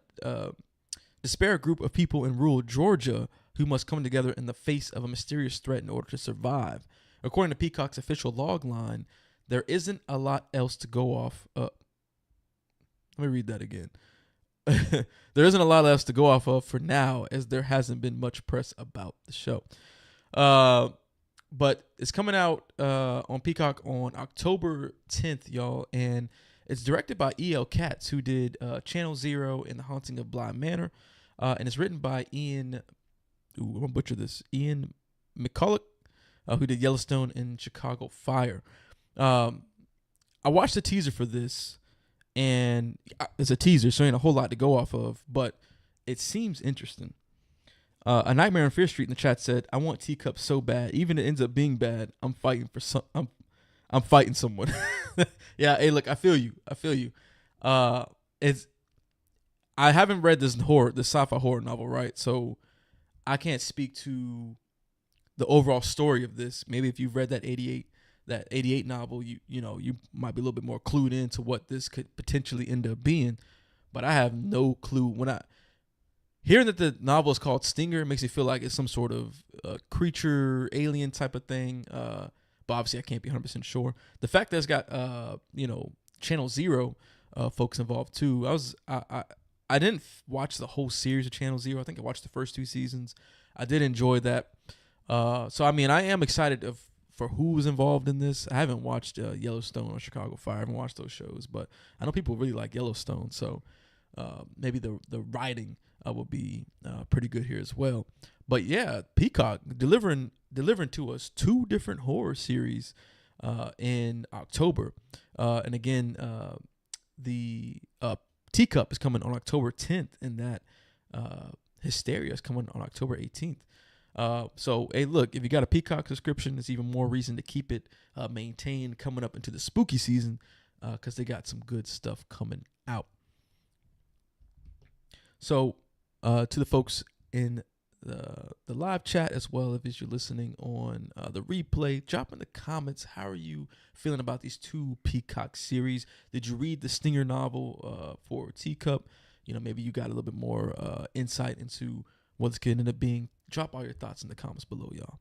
disparate group of people in rural Georgia who must come together in the face of a mysterious threat in order to survive. According to Peacock's official log line, there isn't a lot else to go off. Let me read that again. There isn't a lot else to go off of for now, as there hasn't been much press about the show. But it's coming out on Peacock on October 10th, y'all, and it's directed by E.L. Katz, who did Channel Zero and The Haunting of Bly Manor, and it's written by Ian McCulloch, who did Yellowstone and Chicago Fire. I watched the teaser for this, and it's a teaser, so ain't a whole lot to go off of, but it seems interesting. A Nightmare on Fear Street in the chat said, "I want Teacup so bad, even if it ends up being bad, I'm fighting someone." Yeah, hey, look, I feel you. I haven't read this sci-fi horror novel, right? So I can't speak to the overall story of this. Maybe if you've read that 88 novel, you might be a little bit more clued into what this could potentially end up being. But I have no clue. Hearing that the novel is called Stinger makes me feel like it's some sort of creature, alien type of thing. But obviously I can't be 100% sure. The fact that it's got Channel Zero folks involved too. I didn't watch the whole series of Channel Zero. I think I watched the first 2 seasons. I did enjoy that. So I mean, I am excited for who's involved in this. I haven't watched Yellowstone or Chicago Fire. I haven't watched those shows, but I know people really like Yellowstone, so maybe the writing will be pretty good here as well. But yeah, Peacock delivering to us 2 different horror series in October, and again, the Teacup is coming on October 10th, and that Hysteria is coming on October 18th. So, hey, look, if you got a Peacock subscription, it's even more reason to keep it maintained coming up into the spooky season, because they got some good stuff coming out. So, to the folks in the live chat as well, if you're listening on the replay, drop in the comments, how are you feeling about these 2 Peacock series? Did you read the Stinger novel for Teacup? Maybe you got a little bit more insight into what this could end up being. Drop all your thoughts in the comments below, y'all.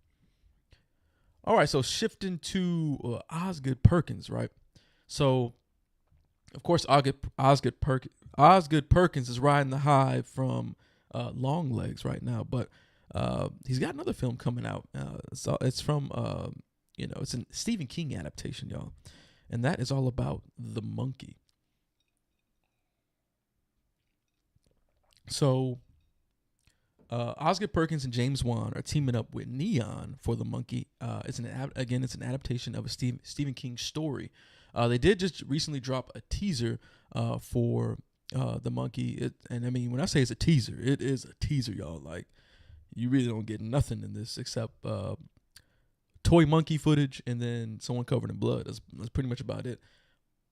All right, so shifting to Osgood Perkins, right? So, of course, Osgood Perkins is riding the high from Long Legs right now, but he's got another film coming out. So it's from, it's a Stephen King adaptation, y'all, and that is all about the monkey. So, Osgood Perkins and James Wan are teaming up with Neon for the monkey. It's an adaptation of a Stephen King story. They did just recently drop a teaser for the monkey. And I mean, when I say it's a teaser, it is a teaser, y'all. Like, you really don't get nothing in this except toy monkey footage and then someone covered in blood. That's pretty much about it.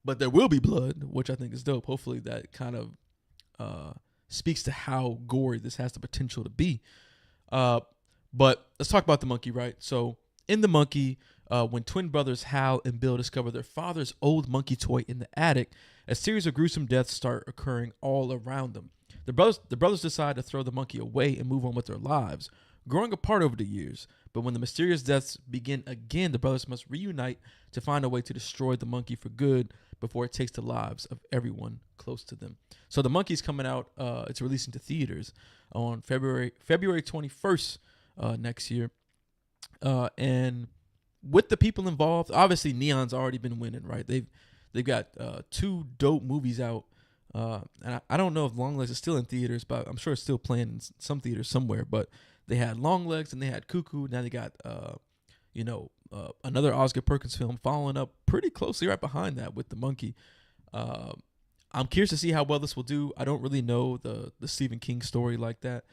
But there will be blood, which I think is dope. Hopefully that kind of speaks to how gory this has the potential to be. But let's talk about the monkey, right? So in the monkey, when twin brothers Hal and Bill discover their father's old monkey toy in the attic, a series of gruesome deaths start occurring all around them. The brothers decide to throw the monkey away and move on with their lives, growing apart over the years. But when the mysterious deaths begin again, the brothers must reunite to find a way to destroy the monkey for good before it takes the lives of everyone close to them. So the monkey's coming out. It's releasing to theaters on February 21st next year. And with the people involved, obviously Neon's already been winning, right? They've got 2 dope movies out. And I don't know if Long Legs is still in theaters, but I'm sure it's still playing in some theaters somewhere. But they had Long Legs and they had Cuckoo. Now they got, another Osgood Perkins film following up pretty closely right behind that with the monkey. I'm curious to see how well this will do. I don't really know the Stephen King story like that.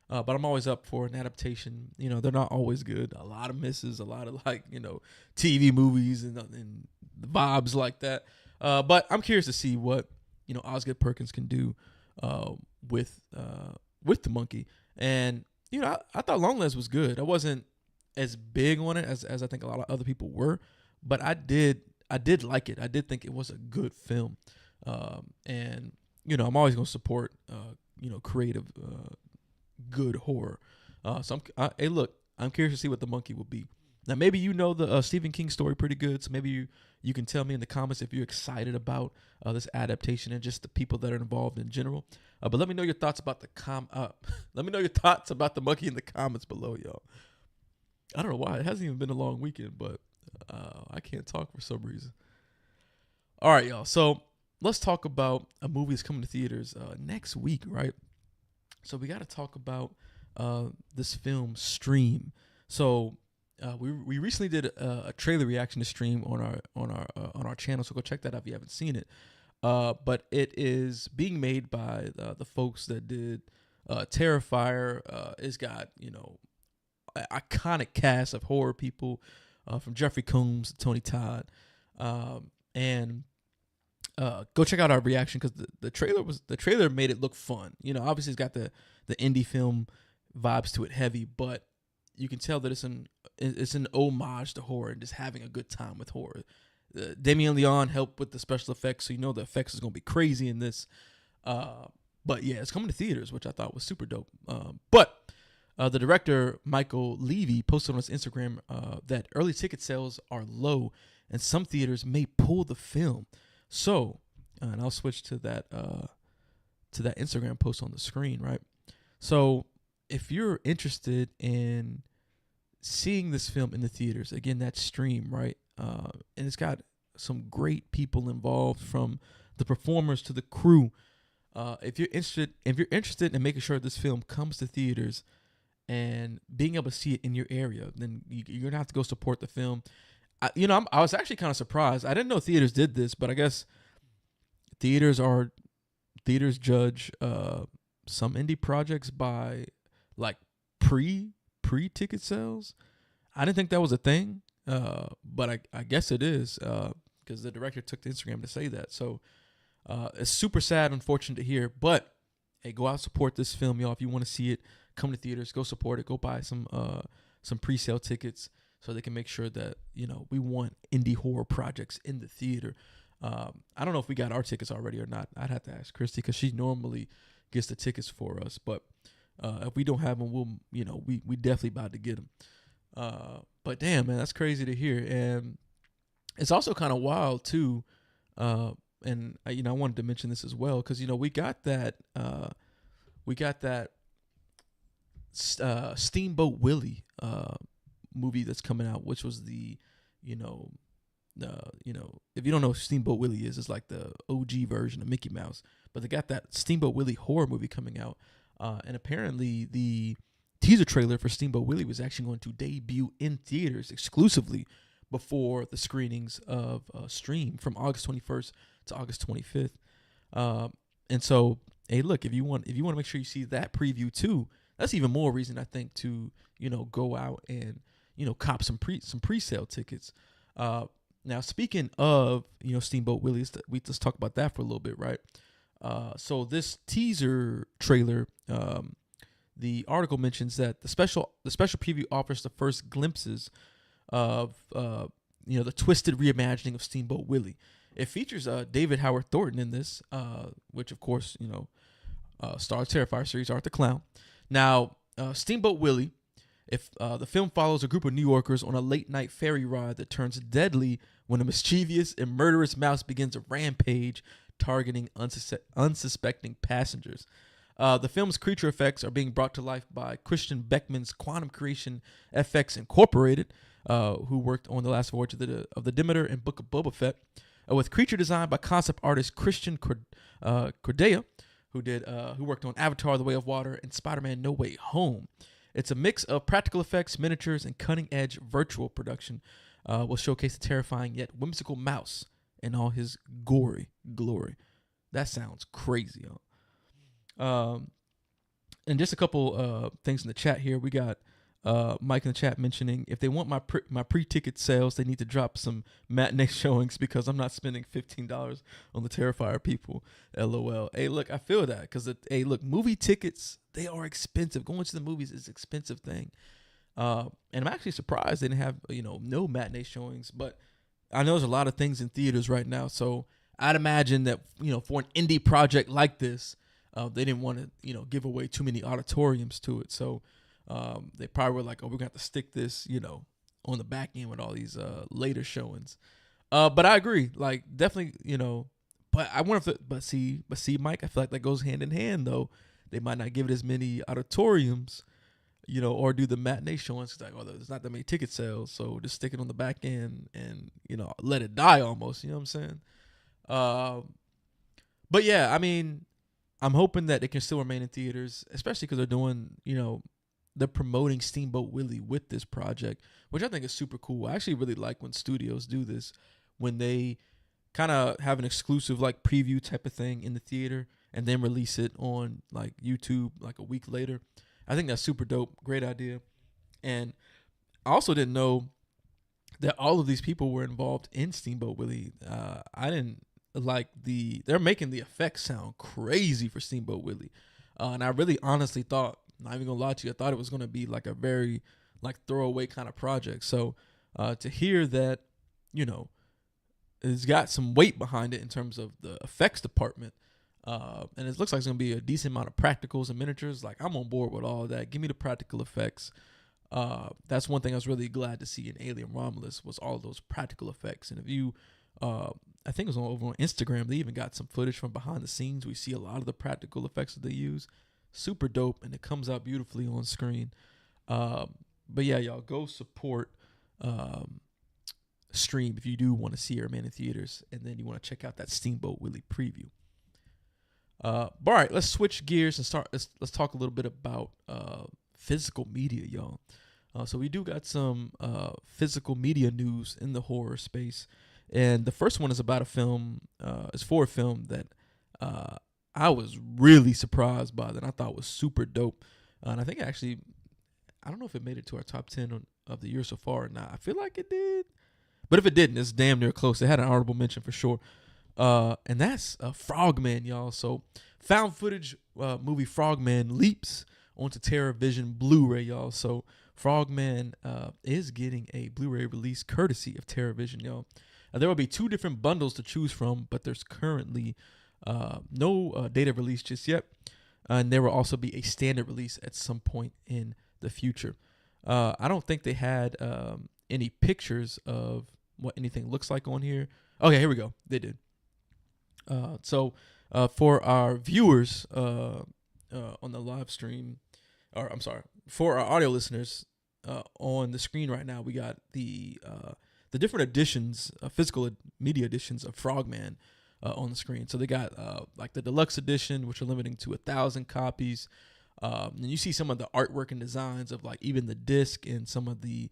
But I'm always up for an adaptation. They're not always good. A lot of misses, a lot of TV movies and vibes like that. But I'm curious to see what Osgood Perkins can do with the monkey. And I thought Long Legs was good. I wasn't as big on it as I think a lot of other people were, but I did like it. I did think it was a good film. And I'm always gonna support creative good horror. So I'm curious to see what the monkey will be. Now, maybe the Stephen King story pretty good, so maybe you can tell me in the comments if you're excited about this adaptation and just the people that are involved in general. But let me know your thoughts about let me know your thoughts about the monkey in the comments below, y'all. I don't know why. It hasn't even been a long weekend, but I can't talk for some reason. All right, y'all. So let's talk about a movie that's coming to theaters next week, right? So we got to talk about this film, Stream. So we recently did a trailer reaction to Stream on our channel, so go check that out if you haven't seen it. But it is being made by the folks that did Terrifier. It's got an iconic cast of horror people, from Jeffrey Combs to Tony Todd, and go check out our reaction because the trailer made it look fun. Obviously it's got the indie film vibes to it heavy, but you can tell that it's an homage to horror and just having a good time with horror. Damien Leon helped with the special effects, so the effects is gonna be crazy in this. But yeah, it's coming to theaters, which I thought was super dope. But the director Michael Levy posted on his Instagram that early ticket sales are low, and some theaters may pull the film. So, and I'll switch to that Instagram post on the screen, right? So, if you're interested in seeing this film in the theaters again, that stream, right? And it's got some great people involved, from the performers to the crew. If you're interested in making sure this film comes to theaters and being able to see it in your area, then you're gonna have to go support the film. I was actually kind of surprised. I didn't know theaters did this, but I guess theaters are theaters judge some indie projects by like pre ticket sales. I didn't think that was a thing, but I guess it is, because the director took to Instagram to say that. So it's super sad, unfortunate to hear. But hey, go out, support this film, y'all. If you want to see it, come to theaters, go support it. Go buy some pre-sale tickets so they can make sure that we want indie horror projects in the theater. I don't know if we got our tickets already or not. I'd have to ask Christy, because she normally gets the tickets for us. But if we don't have them, we definitely about to get them. But damn, man, that's crazy to hear. And it's also kind of wild too. And I wanted to mention this as well, because we got that Steamboat Willie movie that's coming out, which was if you don't know what Steamboat Willie is, it's like the OG version of Mickey Mouse. But they got that Steamboat Willie horror movie coming out, and apparently the teaser trailer for Steamboat Willie was actually going to debut in theaters exclusively before the screenings of Stream from August 21st to August 25th. And so, hey, look, if you want to make sure you see that preview too, that's even more reason, I think, to go out and cop some pre-sale tickets. Now, speaking of Steamboat Willie, let's talk about that for a little bit, right? So this teaser trailer, the article mentions that the special preview offers the first glimpses of the twisted reimagining of Steamboat Willie. It features David Howard Thornton in this, which of course stars Terrifier series Art the Clown. Now, Steamboat Willie, if the film follows a group of New Yorkers on a late night ferry ride that turns deadly when a mischievous and murderous mouse begins a rampage targeting unsuspecting passengers. The film's creature effects are being brought to life by Christian Beckman's Quantum Creation FX Incorporated, who worked on The Last Voyage of the Demeter and Book of Boba Fett, with creature design by concept artist Christian Cordea, who worked on Avatar: The Way of Water and Spider-Man: No Way Home. It's a mix of practical effects, miniatures, and cutting-edge virtual production. Will showcase the terrifying yet whimsical mouse in all his gory glory. That sounds crazy, huh? And just a couple things in the chat here. We got Mike in the chat mentioning, if they want my pre-ticket sales, they need to drop some matinee showings, because I'm not spending $15 on the Terrifier people. LOL. Hey, look, I feel that, because movie tickets, they are expensive. Going to the movies is an expensive thing. And I'm actually surprised they didn't have no matinee showings. But I know there's a lot of things in theaters right now, so I'd imagine that for an indie project like this, they didn't want to give away too many auditoriums to it. So they probably were like, oh, we're gonna have to stick this on the back end with all these later showings. But I agree, like, definitely, but I wonder but see, Mike, I feel like that goes hand in hand though. They might not give it as many auditoriums, or do the matinee showings. It's like, oh, there's not that many ticket sales, so just stick it on the back end and let it die almost. You know what I'm saying? But yeah, I mean, I'm hoping that it can still remain in theaters, especially because they're doing, they're promoting Steamboat Willie with this project, which I think is super cool. I actually really like when studios do this, when they kind of have an exclusive like preview type of thing in the theater and then release it on like YouTube like a week later. I think that's super dope. Great idea. And I also didn't know that all of these people were involved in Steamboat Willie. I didn't they're making the effects sound crazy for Steamboat Willie. And I really honestly thought, not even gonna lie to you, I thought it was gonna be like a very like throwaway kind of project. So to hear that, it's got some weight behind it in terms of the effects department. And it looks like it's going to be a decent amount of practicals and miniatures. Like, I'm on board with all of that. Give me the practical effects. That's one thing I was really glad to see in Alien Romulus, was all those practical effects. And if you, I think it was over on Instagram, they even got some footage from behind the scenes. We see a lot of the practical effects that they use. Super dope, and it comes out beautifully on screen. but yeah, y'all go support Stream if you do want to see Iron Man in theaters, and then you want to check out that Steamboat Willie preview. All right, let's switch gears and start. Let's talk a little bit about physical media, y'all. So we do got some physical media news in the horror space, and the first one is about a film. It's for a film that I was really surprised by, that I thought was super dope, and I think actually, I don't know if it made it to our top 10 of the year so far or not. I feel like it did, but if it didn't, it's damn near close. It had an honorable mention for sure. And that's Frogman, y'all. So found footage movie Frogman leaps onto TerraVision Blu-ray, y'all. So Frogman is getting a Blu-ray release courtesy of TerraVision, y'all. There will be 2 different bundles to choose from, but there's currently no data release just yet. And there will also be a standard release at some point in the future. I don't think they had any pictures of what anything looks like on here. Okay, here we go. They did. So for our viewers on the live stream, or I'm sorry, for our audio listeners on the screen right now, we got the different editions, physical media editions of Frogman on the screen. So they got like the deluxe edition, which are limiting to 1,000 copies. And you see some of the artwork and designs of like even the disc and some of the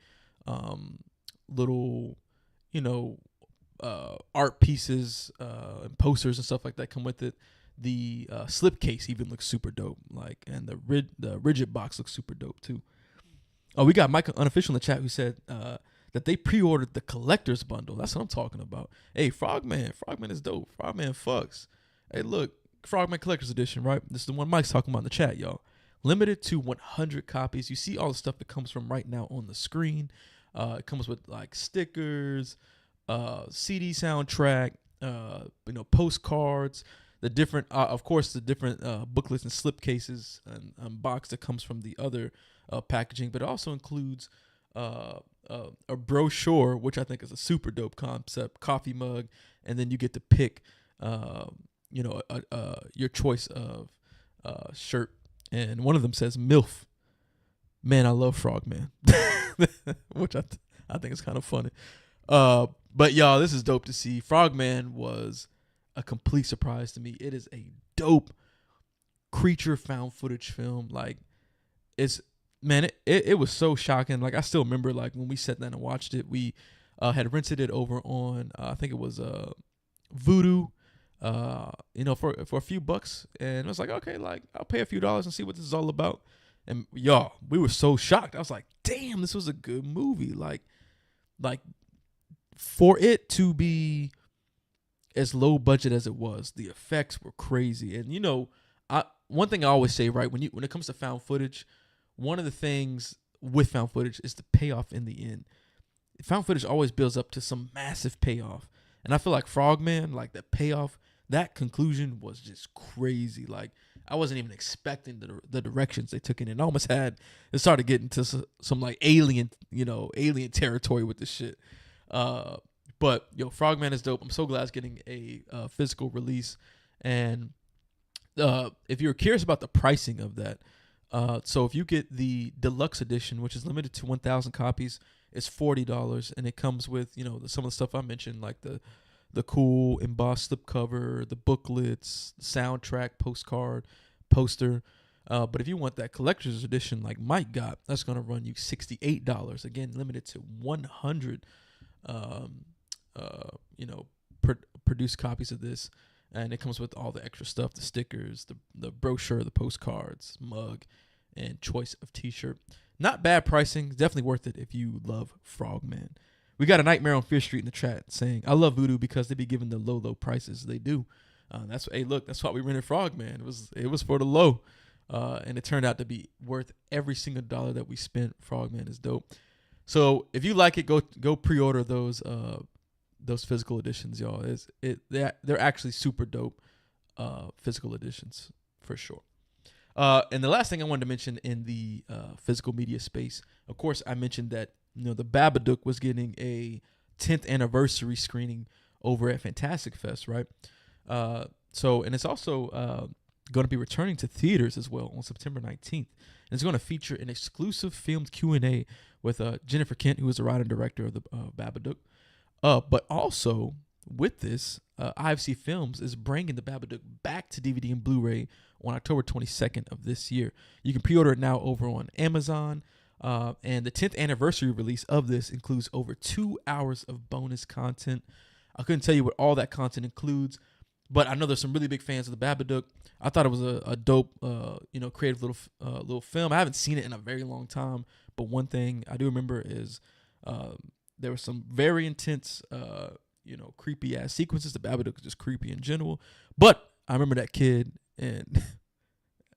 little, art pieces and posters and stuff like that come with it. The slipcase even looks super dope, like, and the rigid box looks super dope too. Oh, we got Michael Unofficial in the chat who said that they pre-ordered the collector's bundle. That's what I'm talking about. Hey, Frogman is dope. Frogman fucks. Hey, look, Frogman Collector's Edition, right? This is the one Mike's talking about in the chat, y'all. Limited to 100 copies. You see all the stuff that comes from right now on the screen. It comes with like stickers, CD soundtrack, postcards, the different, of course, the different booklets and slipcases and box that comes from the other packaging, but it also includes a brochure, which I think is a super dope concept, coffee mug, and then you get to pick, your choice of shirt, and one of them says MILF. Man, I love Frogman, which I think is kind of funny. But y'all, this is dope to see. Frogman was a complete surprise to me. It is a dope creature found footage film. Like, it was so shocking. Like, I still remember, like, when we sat down and watched it, we had rented it over on I think it was Vudu, for a few bucks, and it was like, okay, like, I'll pay a few dollars and see what this is all about. And y'all, we were so shocked. I was like, damn, this was a good movie. Like for it to be as low budget as it was, the effects were crazy. And one thing I always say, right, when it comes to found footage, one of the things with found footage is the payoff in the end. Found footage always builds up to some massive payoff. And I feel like Frogman, like, the payoff, that conclusion was just crazy. Like, I wasn't even expecting the directions they took in. It almost it started getting to some like alien territory with this shit. But Frogman is dope. I'm so glad it's getting a physical release. And if you're curious about the pricing of that, so if you get the deluxe edition, which is limited to 1,000 copies, it's $40, and it comes with some of the stuff I mentioned, like the cool embossed slipcover, the booklets, soundtrack, postcard, poster. But if you want that collector's edition like Mike got, that's going to run you $68. Again, limited to 100 produced copies of this. And it comes with all the extra stuff, the stickers, the brochure, the postcards, mug, and choice of t-shirt. Not bad pricing. Definitely worth it if you love Frogman. We got a Nightmare on Fear Street in the chat saying, I love Voodoo because they be giving the low prices. They do. That's why we rented Frogman. It was for the low. And it turned out to be worth every single dollar that we spent. Frogman is dope. So if you like it, go pre-order those physical editions, y'all. They're actually super dope physical editions for sure. And the last thing I wanted to mention in the physical media space, of course, I mentioned that the Babadook was getting a 10th anniversary screening over at Fantastic Fest, right? And it's also going to be returning to theaters as well on September 19th. And it's going to feature an exclusive filmed Q&A with Jennifer Kent, who is the writer and director of the Babadook. But also with this, IFC Films is bringing the Babadook back to DVD and Blu-ray on October 22nd of this year. You can pre-order it now over on Amazon. And the 10th anniversary release of this includes over 2 hours of bonus content. I couldn't tell you what all that content includes, but I know there's some really big fans of the Babadook. I thought it was a dope, creative little film. I haven't seen it in a very long time, but one thing I do remember is there were some very intense, creepy ass sequences. The Babadook is just creepy in general, but I remember that kid and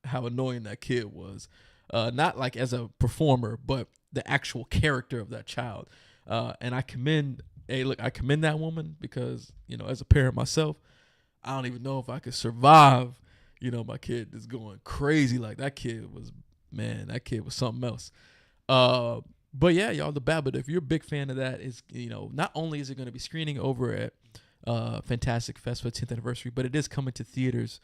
how annoying that kid was. Not like as a performer, but the actual character of that child. And I commend that woman because, as a parent myself, I don't even know if I could survive, my kid is going crazy. Like that kid was something else. But yeah, y'all, the Babadook, if you're a big fan of that, is, not only is it going to be screening over at Fantastic Fest for the 10th anniversary, but it is coming to theaters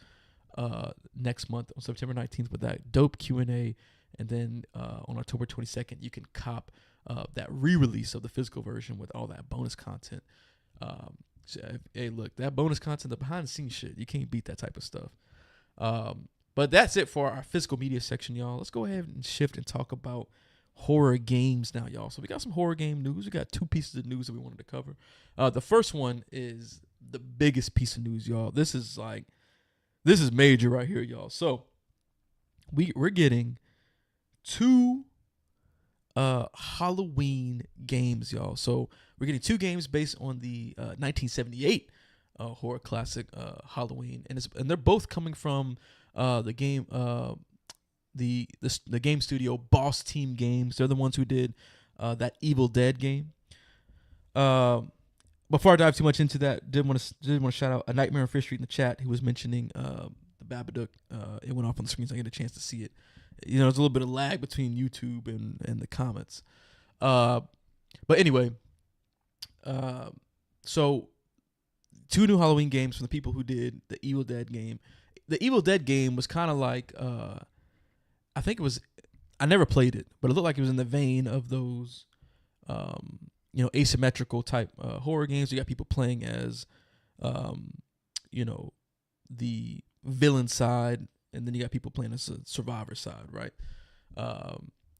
next month on September 19th with that dope Q&A. And then on October 22nd, you can cop that re-release of the physical version with all that bonus content. Hey, look, that bonus content, the behind-the-scenes shit, you can't beat that type of stuff. But that's it for our physical media section, y'all. Let's go ahead and shift and talk about horror games now, y'all. So we got some horror game news. We got 2 pieces of news that we wanted to cover. The first one is the biggest piece of news, y'all. This is major right here, y'all. So we're getting 2 Halloween games, y'all. So we're getting 2 games based on the 1978 horror classic Halloween, and they're both coming from the game the game studio Boss Team Games. They're the ones who did that Evil Dead game. Before I dive too much into that, did want to shout out A Nightmare on Fifth Street in the chat. He was mentioning the Babadook. It went off on the screen, so I get a chance to see it. There's a little bit of lag between YouTube and the comments. But anyway, so 2 new Halloween games from the people who did the Evil Dead game. The Evil Dead game was kind of like, I think it was, I never played it, but it looked like it was in the vein of those, asymmetrical type horror games. You got people playing as, the villain side, and then you got people playing as a survivor side, right?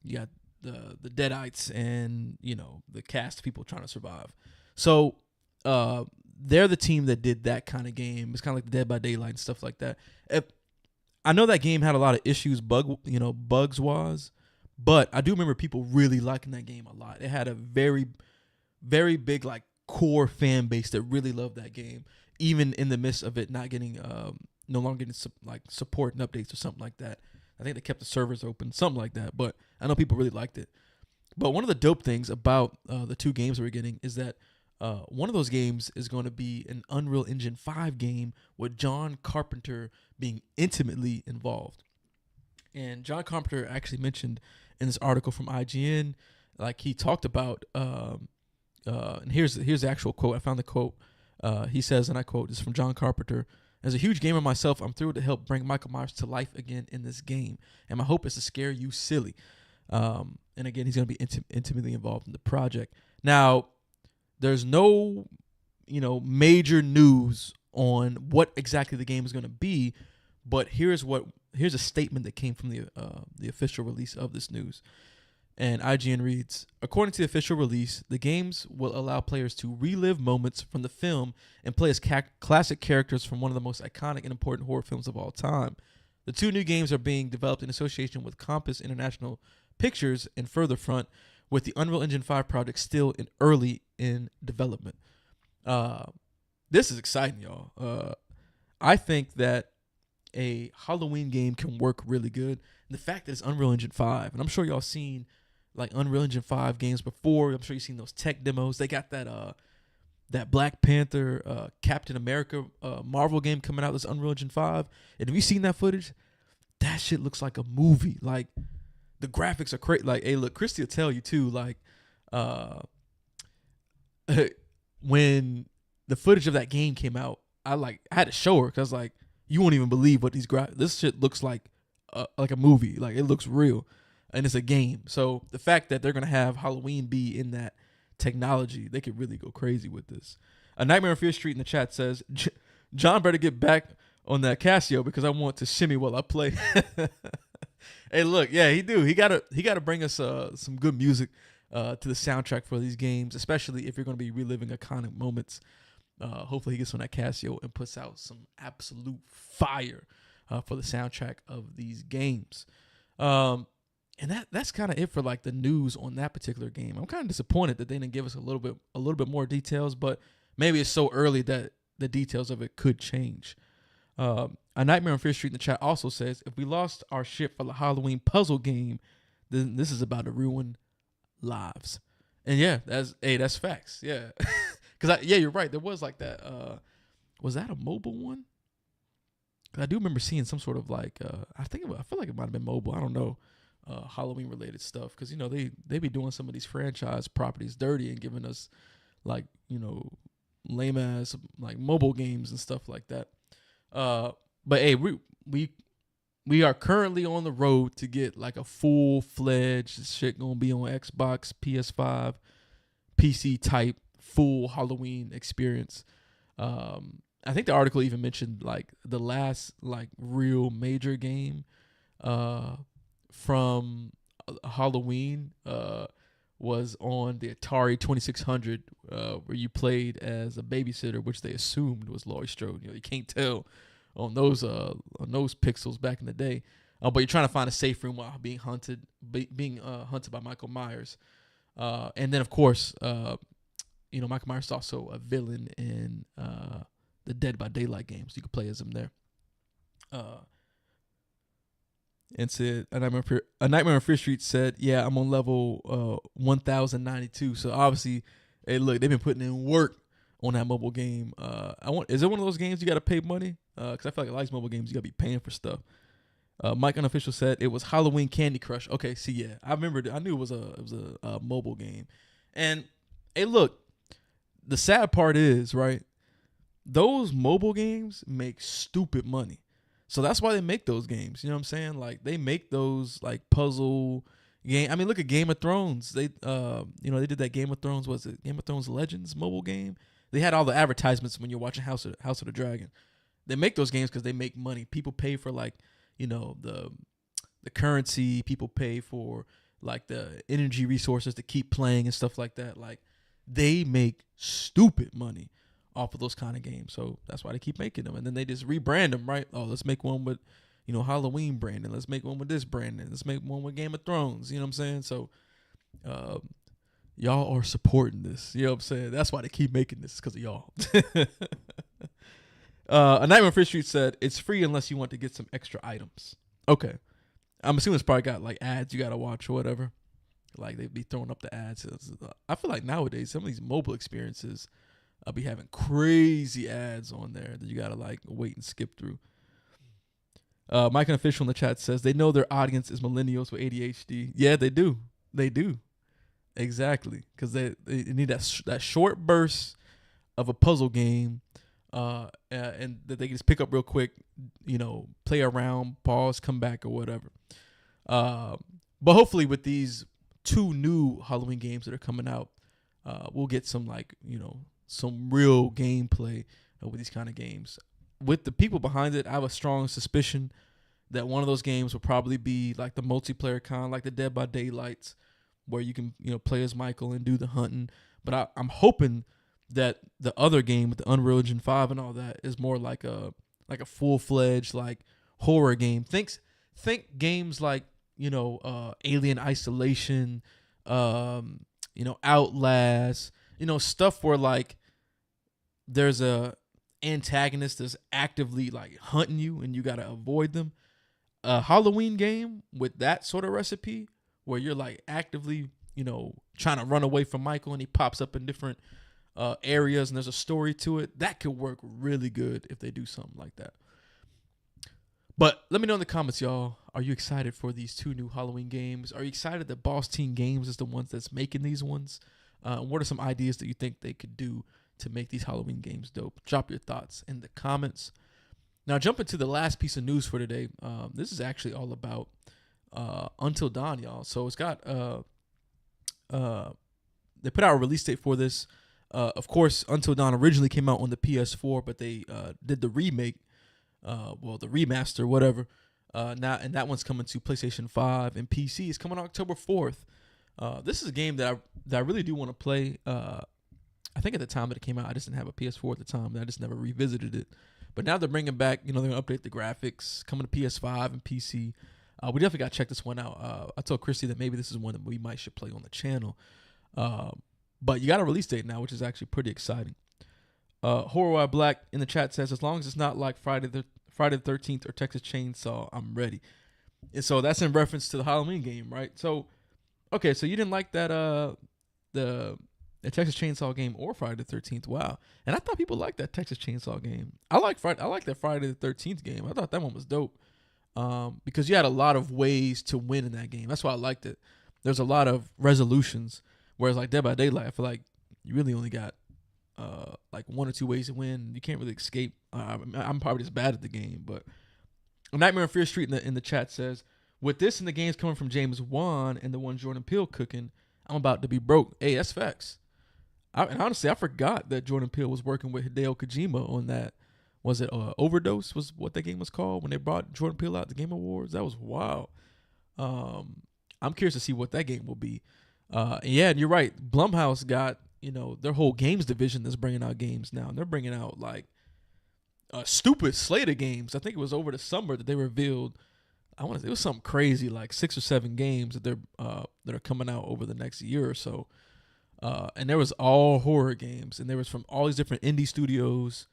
You got the Deadites and, the cast of people trying to survive. So they're the team that did that kind of game. It's kind of like the Dead by Daylight and stuff like that. I know that game had a lot of issues, bugs wise, but I do remember people really liking that game a lot. It had a very, very big core fan base that really loved that game, even in the midst of it not getting no longer getting support and updates or something like that. I think they kept the servers open, something like that. But I know people really liked it. But one of the dope things about the 2 games we're getting is that one of those games is going to be an Unreal Engine 5 game with John Carpenter being intimately involved. And John Carpenter actually mentioned in this article from IGN, he talked about, and here's the actual quote. I found the quote. He says, and I quote, this is from John Carpenter: "As a huge gamer myself, I'm thrilled to help bring Michael Myers to life again in this game, and my hope is to scare you silly." And again, he's going to be intimately involved in the project. Now, there's no, major news on what exactly the game is going to be, but here's a statement that came from the official release of this news. And IGN reads, "According to the official release, the games will allow players to relive moments from the film and play as classic characters from one of the most iconic and important horror films of all time. The 2 new games are being developed in association with Compass International Pictures and Furtherfront, with the Unreal Engine 5 project still early in development." This is exciting, y'all. I think that a Halloween game can work really good. And the fact that it's Unreal Engine 5, and I'm sure y'all seen Unreal Engine 5 games before. I'm sure you've seen those tech demos. They got that Black Panther, Captain America Marvel game coming out. This Unreal Engine 5. And have you seen that footage? That shit looks like a movie. The graphics are crazy. Hey, look, Christy will tell you too. When the footage of that game came out, I had to show her because I was like, you won't even believe what this shit looks like a movie. Like, it looks real, and it's a game. So the fact that they're gonna have Halloween be in that technology, they could really go crazy with this. A Nightmare on Fear Street in the chat says, John better get back on that Casio because I want to shimmy while I play. Hey, look, yeah, he do. He gotta bring us some good music to the soundtrack for these games, especially if you're gonna be reliving iconic moments. Hopefully he gets on that Casio and puts out some absolute fire for the soundtrack of these games. And that's kind of it for like the news on that particular game. I'm kind of disappointed that they didn't give us a little bit more details, but maybe it's so early that the details of it could change. A Nightmare on Fear Street in the chat also says, if we lost our shit for the Halloween puzzle game, then this is about to ruin lives. And yeah, that's facts. Yeah. Because you're right. There was like that. Was that a mobile one? Because I do remember seeing some sort of like. I feel like it might have been mobile. I don't know. Halloween related stuff, because they be doing some of these franchise properties dirty and giving us like lame ass like mobile games and stuff like that. But hey, we are currently on the road to get like a full-fledged shit gonna be on Xbox, PS5, PC type full Halloween experience. I think the article even mentioned like the last like real major game from Halloween was on the Atari 2600, where you played as a babysitter, which they assumed was Laurie Strode. You can't tell on those pixels back in the day, but you're trying to find a safe room while being hunted by Michael Myers, and then of course, Michael Myers is also a villain in the Dead by Daylight games. You can play as him there. And said A Nightmare on Fear Street said, yeah, I'm on level 1092. So obviously, hey, look, they've been putting in work on that mobile game. Is it one of those games you got to pay money? Because I feel like a lot of these mobile games you got to be paying for stuff. Mike Unofficial said it was Halloween Candy Crush. Okay, see, yeah, I remember. I knew it was a mobile game. And hey, look, the sad part is, right, those mobile games make stupid money. So that's why they make those games. You know what I'm saying? Like, they make those like puzzle game. I mean, look at Game of Thrones. They they did that Game of Thrones, was it Game of Thrones Legends mobile game? They had all the advertisements when you're watching House of the Dragon. They make those games because they make money. People pay for like, the currency. People pay for like the energy resources to keep playing and stuff like that. Like, they make stupid money off of those kind of games. So that's why they keep making them. And then they just rebrand them, right? Oh, let's make one with, Halloween branding. Let's make one with this branding. Let's make one with Game of Thrones. You know what I'm saying? So y'all are supporting this. You know what I'm saying? That's why they keep making this, because of y'all. A Nightmare on Fear Street said, it's free unless you want to get some extra items. Okay. I'm assuming it's probably got like ads you got to watch or whatever. Like, they'd be throwing up the ads. I feel like nowadays some of these mobile experiences, I'll be having crazy ads on there that you gotta like wait and skip through. Mike Unofficial in the chat says they know their audience is millennials with ADHD. Yeah, they do. They do. Exactly, because they need that short burst of a puzzle game, and that they can just pick up real quick. Play around, pause, come back, or whatever. But hopefully, with these 2 new Halloween games that are coming out, we'll get some like some real gameplay with these kind of games. With the people behind it, I have a strong suspicion that one of those games will probably be like the multiplayer kind, like the Dead by Daylights, where you can play as Michael and do the hunting. But I'm hoping that the other game with the Unreal Engine 5 and all that is more like a full-fledged like horror game. Think games like Alien Isolation, Outlast. Stuff where like there's a antagonist that's actively like hunting you and you gotta avoid them. A Halloween game with that sort of recipe where you're like actively, trying to run away from Michael and he pops up in different areas and there's a story to it. That could work really good if they do something like that. But let me know in the comments, y'all. Are you excited for these 2 new Halloween games? Are you excited that Boss Team Games is the ones that's making these ones? What are some ideas that you think they could do to make these Halloween games dope? Drop your thoughts in the comments. Now, jumping to the last piece of news for today. This is actually all about Until Dawn, y'all. So it's got they put out a release date for this. Of course, Until Dawn originally came out on the PS4, but they did the remake, the remaster, whatever. Now, and that one's coming to PlayStation 5 and PC. It's coming October 4th. This is a game that I really do want to play. I think at the time that it came out, I just didn't have a PS4 at the time, and I just never revisited it. But now they're bringing back, they're going to update the graphics, coming to PS5 and PC. We definitely got to check this one out. I told Christy that maybe this is one that we might should play on the channel. But you got a release date now, which is actually pretty exciting. Horror While Black in the chat says, as long as it's not like Friday the 13th or Texas Chainsaw, I'm ready. And so that's in reference to the Halloween game, right? So, okay, so you didn't like that the Texas Chainsaw game or Friday the 13th. Wow. And I thought people liked that Texas Chainsaw game. I like that Friday the 13th game. I thought that one was dope. Because you had a lot of ways to win in that game. That's why I liked it. There's a lot of resolutions. Whereas like Dead by Daylight, I feel like you really only got like one or two ways to win. You can't really escape. I'm probably just bad at the game. But Nightmare on Fear Street in the chat says, with this and the games coming from James Wan and the one Jordan Peele cooking, I'm about to be broke. Hey, that's facts. And honestly, I forgot that Jordan Peele was working with Hideo Kojima on that. Was it Overdose was what that game was called when they brought Jordan Peele out at the Game Awards? That was wild. I'm curious to see what that game will be. Yeah, and you're right. Blumhouse got, their whole games division that's bringing out games now. And they're bringing out like a stupid slate of games. I think it was over the summer that they revealed. It was something crazy, like 6 or 7 games that are coming out over the next year or so. And there was all horror games, and there was from all these different indie studios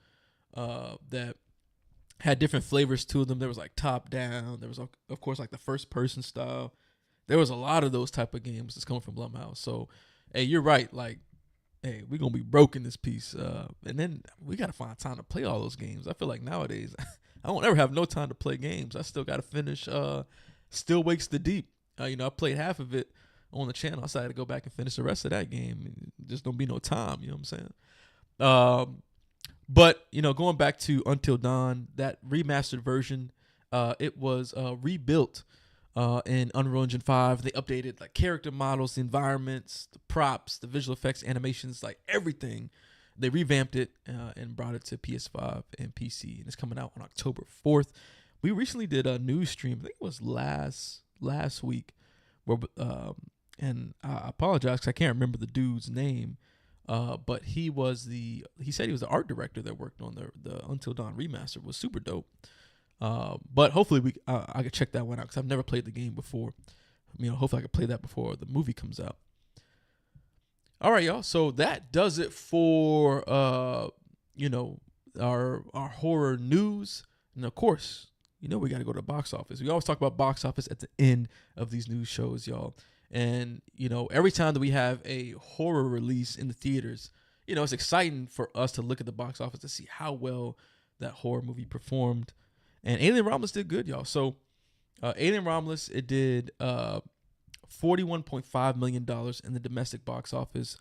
that had different flavors to them. There was like top down. There was, of course, like the first person style. There was a lot of those type of games that's coming from Blumhouse. So, hey, you're right. Like, hey, we're going to be broke in this piece. And then we got to find time to play all those games. I feel like nowadays I won't ever have no time to play games. I still got to finish Still Wakes the Deep. I played half of it on the channel. I decided to go back and finish the rest of that game. Just don't be no time. You know what I'm saying? But, going back to Until Dawn, that remastered version, it was rebuilt in Unreal Engine 5. They updated like character models, the environments, the props, the visual effects, animations, like everything. They revamped it and brought it to PS5 and PC, and it's coming out on October 4th. We recently did a news stream. I think it was last week, where and I apologize because I can't remember the dude's name. But he said he was the art director that worked on the Until Dawn remaster. It was super dope. But hopefully I could check that one out because I've never played the game before. Hopefully I could play that before the movie comes out. All right, y'all. So that does it for our horror news. And of course, we got to go to the box office. We always talk about box office at the end of these news shows, y'all. And, every time that we have a horror release in the theaters, it's exciting for us to look at the box office to see how well that horror movie performed. And Alien Romulus did good, y'all. So Alien Romulus, it did $41.5 million in the domestic box office.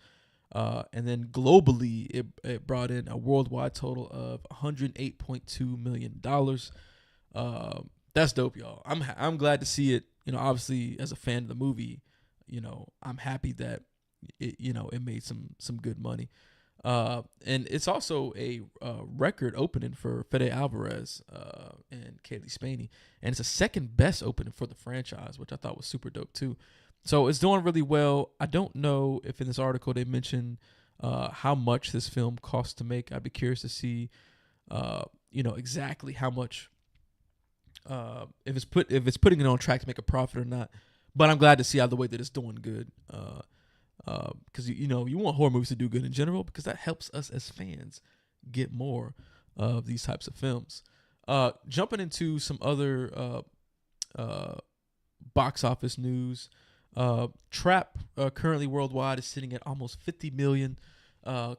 And then globally, it brought in a worldwide total of $108.2 million. That's dope, y'all. I'm glad to see it. Obviously, as a fan of the movie, I'm happy that it made some good money. And it's also a record opening for Fede Alvarez and Kaylee Spaney. And it's a second best opening for the franchise, which I thought was super dope too. So it's doing really well. I don't know if in this article they mentioned how much this film cost to make. I'd be curious to see, exactly how much, if it's putting it on track to make a profit or not. But I'm glad to see either way that it's doing good. Because you want horror movies to do good in general because that helps us as fans get more of these types of films. Jumping into some other box office news. Trap currently worldwide is sitting at almost 50 million.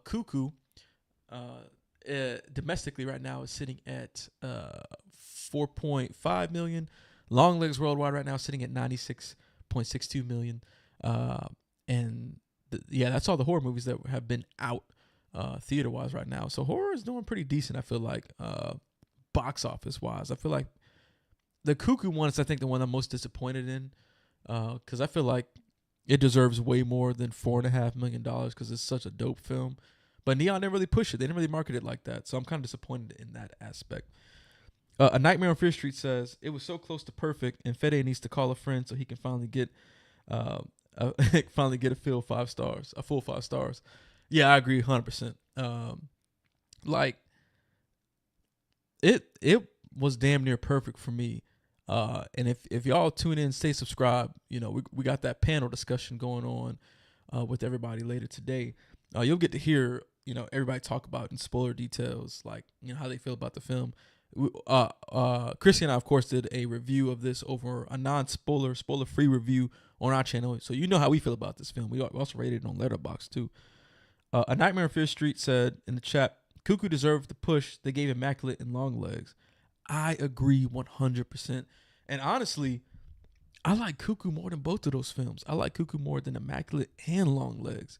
Cuckoo domestically right now is sitting at 4.5 million. Longlegs worldwide right now is sitting at 96.62 million. And that's all the horror movies that have been out theater-wise right now. So horror is doing pretty decent, I feel like. box office wise. I feel like the Cuckoo one is, I think, the one I'm most disappointed in, because I feel like it deserves way more than $4.5 million because it's such a dope film. But Neon didn't really push it. They didn't really market it like that. So I'm kind of disappointed in that aspect. A Nightmare on Fear Street says, it was so close to perfect, and Fede needs to call a friend so he can finally get uh, finally get a full 5 stars. A full 5 stars. Yeah, I agree 100%. Like, it was damn near perfect for me. And if y'all tune in, stay subscribed. You know, we got that panel discussion going on with everybody later today. You'll get to hear, you know, everybody talk about in spoiler details, like, you know, how they feel about the film. Chrissy and I, of course, did a review of this over a non-spoiler, spoiler-free review on our channel, so you know how we feel about this film. We also rated it on Letterboxd too. A Nightmare on Fear Street said in the chat, Cuckoo deserved the push they gave Immaculate and Long Legs. I agree 100%. And honestly, I like Cuckoo more than both of those films. I like Cuckoo more than Immaculate and Long Legs.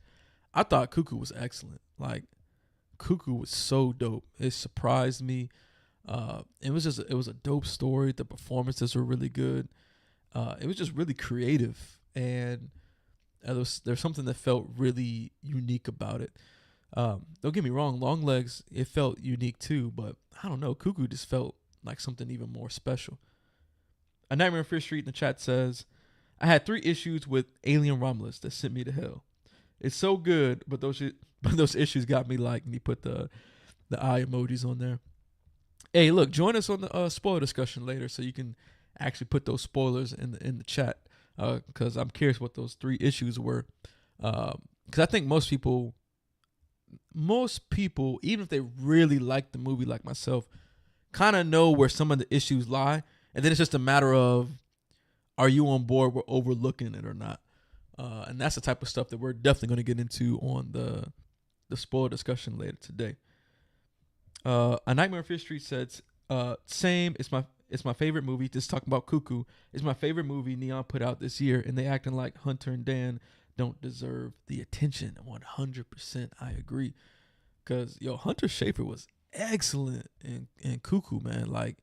I thought Cuckoo was excellent. Like, Cuckoo was so dope. It surprised me. It was a dope story. The performances were really good. It was just really creative, and there's something that felt really unique about it. Don't get me wrong, Long Legs, it felt unique too, but I don't know, Cuckoo just felt like something even more special. A Nightmare on Fear Street in the chat says, I had 3 issues with Alien Romulus that sent me to hell. It's so good, but those issues got me like, and he put the eye emojis on there. Hey, look, join us on the spoiler discussion later so you can actually put those spoilers in the chat, because I'm curious what those 3 issues were. Because I think most people, even if they really like the movie like myself, kind of know where some of the issues lie, and then it's just a matter of, are you on board with overlooking it or not? And that's the type of stuff that we're definitely going to get into on the spoiler discussion later today. A Nightmare on Fear Street said, same. It's my favorite movie. Just talking about Cuckoo. It's my favorite movie Neon put out this year, and they acting like Hunter and Dan don't deserve the attention. 100%, I agree. Cause Hunter Schafer was excellent in Cuckoo, man. Like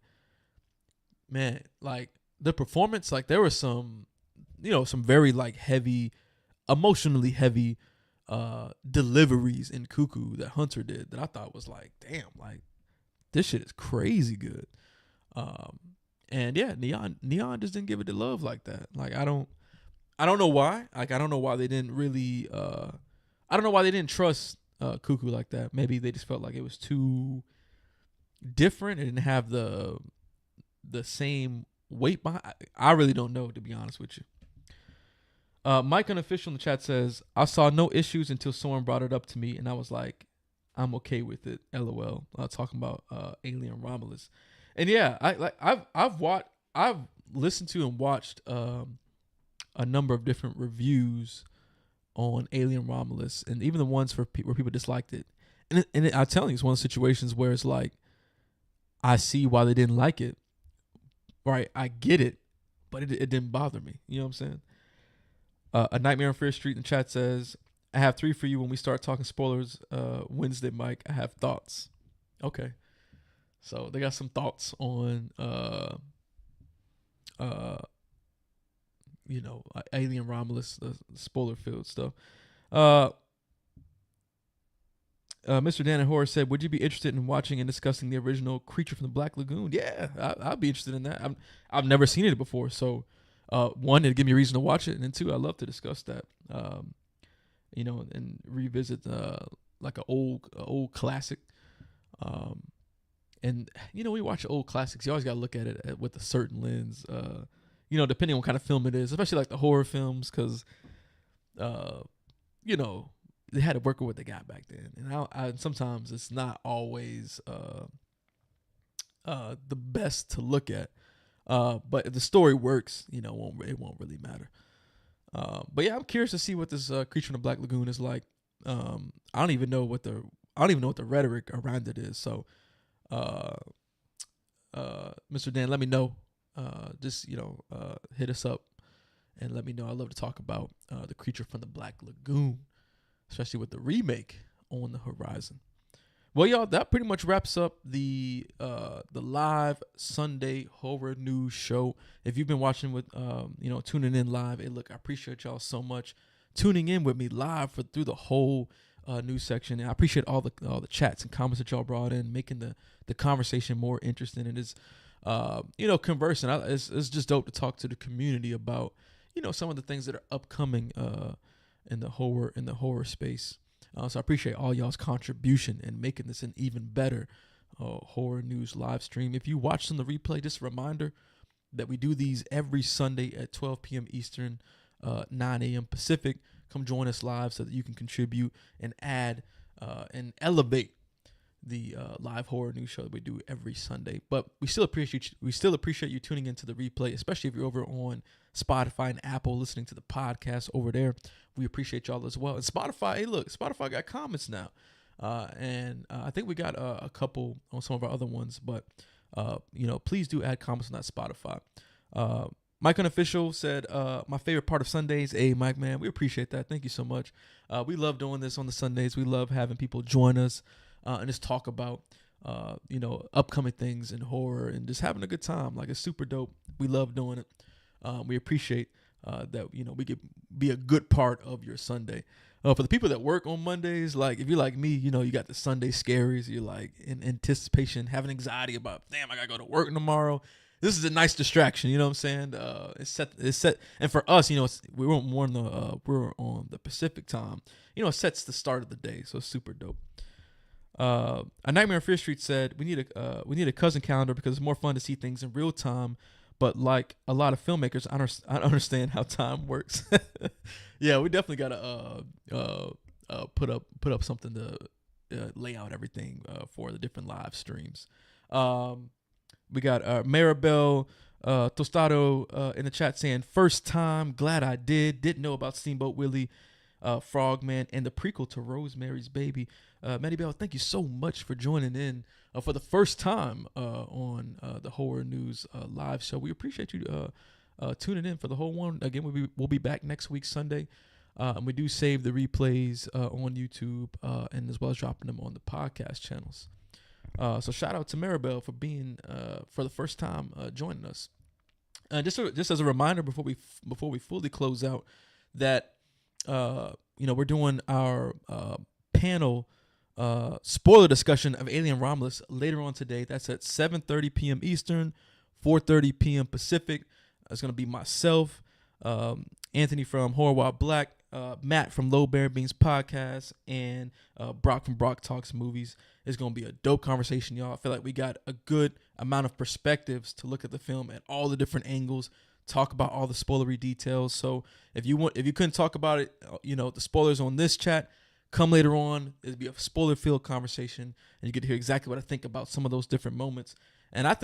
the performance, like there was some very like heavy, emotionally heavy deliveries in Cuckoo that Hunter did that I thought was like, damn, like this shit is crazy good. And yeah, Neon just didn't give it the love like that. Like I don't know why. Like I don't know why they didn't really I don't know why they didn't trust Cuckoo like that. Maybe they just felt like it was too different. It didn't have the same weight behind. I really don't know, to be honest with you. Mike Unofficial in the chat says, I saw no issues until someone brought it up to me, and I was like, I'm okay with it. LOL. Talking about Alien Romulus, and yeah, I've listened to and watched a number of different reviews on Alien Romulus, and even the ones where people disliked it. And I'm telling you, it's one of those situations where it's like, I see why they didn't like it. Right, I get it, but it didn't bother me. You know what I'm saying? A Nightmare on Fear Street in the chat says, I have 3 for you when we start talking spoilers Wednesday, Mike. I have thoughts. Okay. So they got some thoughts on Alien Romulus, the spoiler filled stuff. Mr. Dan and Horace said, would you be interested in watching and discussing the original Creature from the Black Lagoon? Yeah, I'd be interested in that. I've never seen it before, so one, it'd give me a reason to watch it, and then 2, I'd love to discuss that. And revisit like an old classic. And we watch old classics. You always got to look at it with a certain lens. Depending on what kind of film it is, especially like the horror films, because they had to work with what they got back then, and sometimes it's not always the best to look at. But if the story works, it won't really matter. But yeah, I'm curious to see what this Creature in the Black Lagoon is like. I don't even know what the rhetoric around it is. So, Mr. Dan, let me know. Just hit us up and let me know. I love to talk about the Creature from the Black Lagoon, especially with the remake on the horizon. Well, y'all, that pretty much wraps up the live Sunday horror news show. If you've been watching with tuning in live, hey, look, I appreciate y'all so much tuning in with me live through the whole news section. And I appreciate all the chats and comments that y'all brought in, making the conversation more interesting. And it's conversing. It's just dope to talk to the community about some of the things that are upcoming in the horror space. So I appreciate all y'all's contribution in making this an even better horror news live stream. If you watched on the replay, just a reminder that we do these every Sunday at 12 p.m. Eastern, 9 a.m. Pacific. Come join us live so that you can contribute and add and elevate the live horror news show that we do every Sunday. But we still appreciate you tuning into the replay, especially if you're over on Spotify and Apple listening to the podcast over there. We appreciate y'all as well. And Spotify, hey, look, Spotify got comments now. And I think we got a couple on some of our other ones. But, please do add comments on that Spotify. Mike Unofficial said, my favorite part of Sundays. Hey, Mike, man, we appreciate that. Thank you so much. We love doing this on the Sundays. We love having people join us and just talk about, upcoming things in horror and just having a good time. Like, it's super dope. We love doing it. We appreciate that we could be a good part of your Sunday. For the people that work on Mondays, like if you're like me, you got the Sunday scaries. You're like in anticipation, having anxiety about, damn, I gotta go to work tomorrow. This is a nice distraction. You know what I'm saying? It's set, and for us, we're on the Pacific time. It sets the start of the day, so it's super dope. A Nightmare on Fear Street said we need a cousin calendar because it's more fun to see things in real time. But like a lot of filmmakers, I don't understand how time works. Yeah, we definitely gotta put up something to lay out everything for the different live streams. We got Maribel Tostado in the chat saying, first time, glad I didn't know about Steamboat Willie, Frogman, and the prequel to Rosemary's Baby. Maribel, thank you so much for joining in for the first time on the Horror News live show. We appreciate you tuning in for the whole one. Again, we'll be back next week, Sunday. And we do save the replays on YouTube and as well as dropping them on the podcast channels. So shout out to Maribel for being for the first time joining us. Just as a reminder before we fully close out, that we're doing our panel spoiler discussion of Alien Romulus later on today. That's at 7:30 p.m. Eastern, 4:30 p.m. Pacific. It's gonna be myself, Anthony from Horror Wild Black, Matt from Low Bear Beans Podcast, and Brock from Brock Talks Movies. It's going to be a dope conversation, y'all. I feel like we got a good amount of perspectives to look at the film at all the different angles, talk about all the spoilery details. So if you couldn't talk about it, the spoilers on this chat, come later on. It'll be a spoiler-filled conversation, and you get to hear exactly what I think about some of those different moments. And it's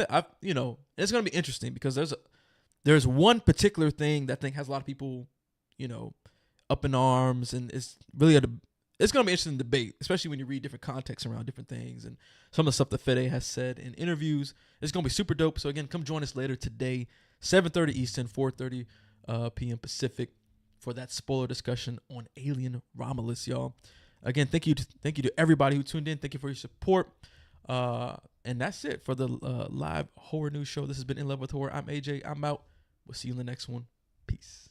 going to be interesting because there's one particular thing that I think has a lot of people, up in arms, and it's really it's going to be interesting debate, especially when you read different contexts around different things and some of the stuff that Fede has said in interviews. It's going to be super dope. So again, come join us later today, 7:30 Eastern, 4:30 p.m. Pacific, for that spoiler discussion on Alien Romulus, y'all. Again, thank you to everybody who tuned in. Thank you for your support. And that's it for the live horror news show. This has been In Love with Horror. I'm AJ. I'm out. We'll see you in the next one. Peace.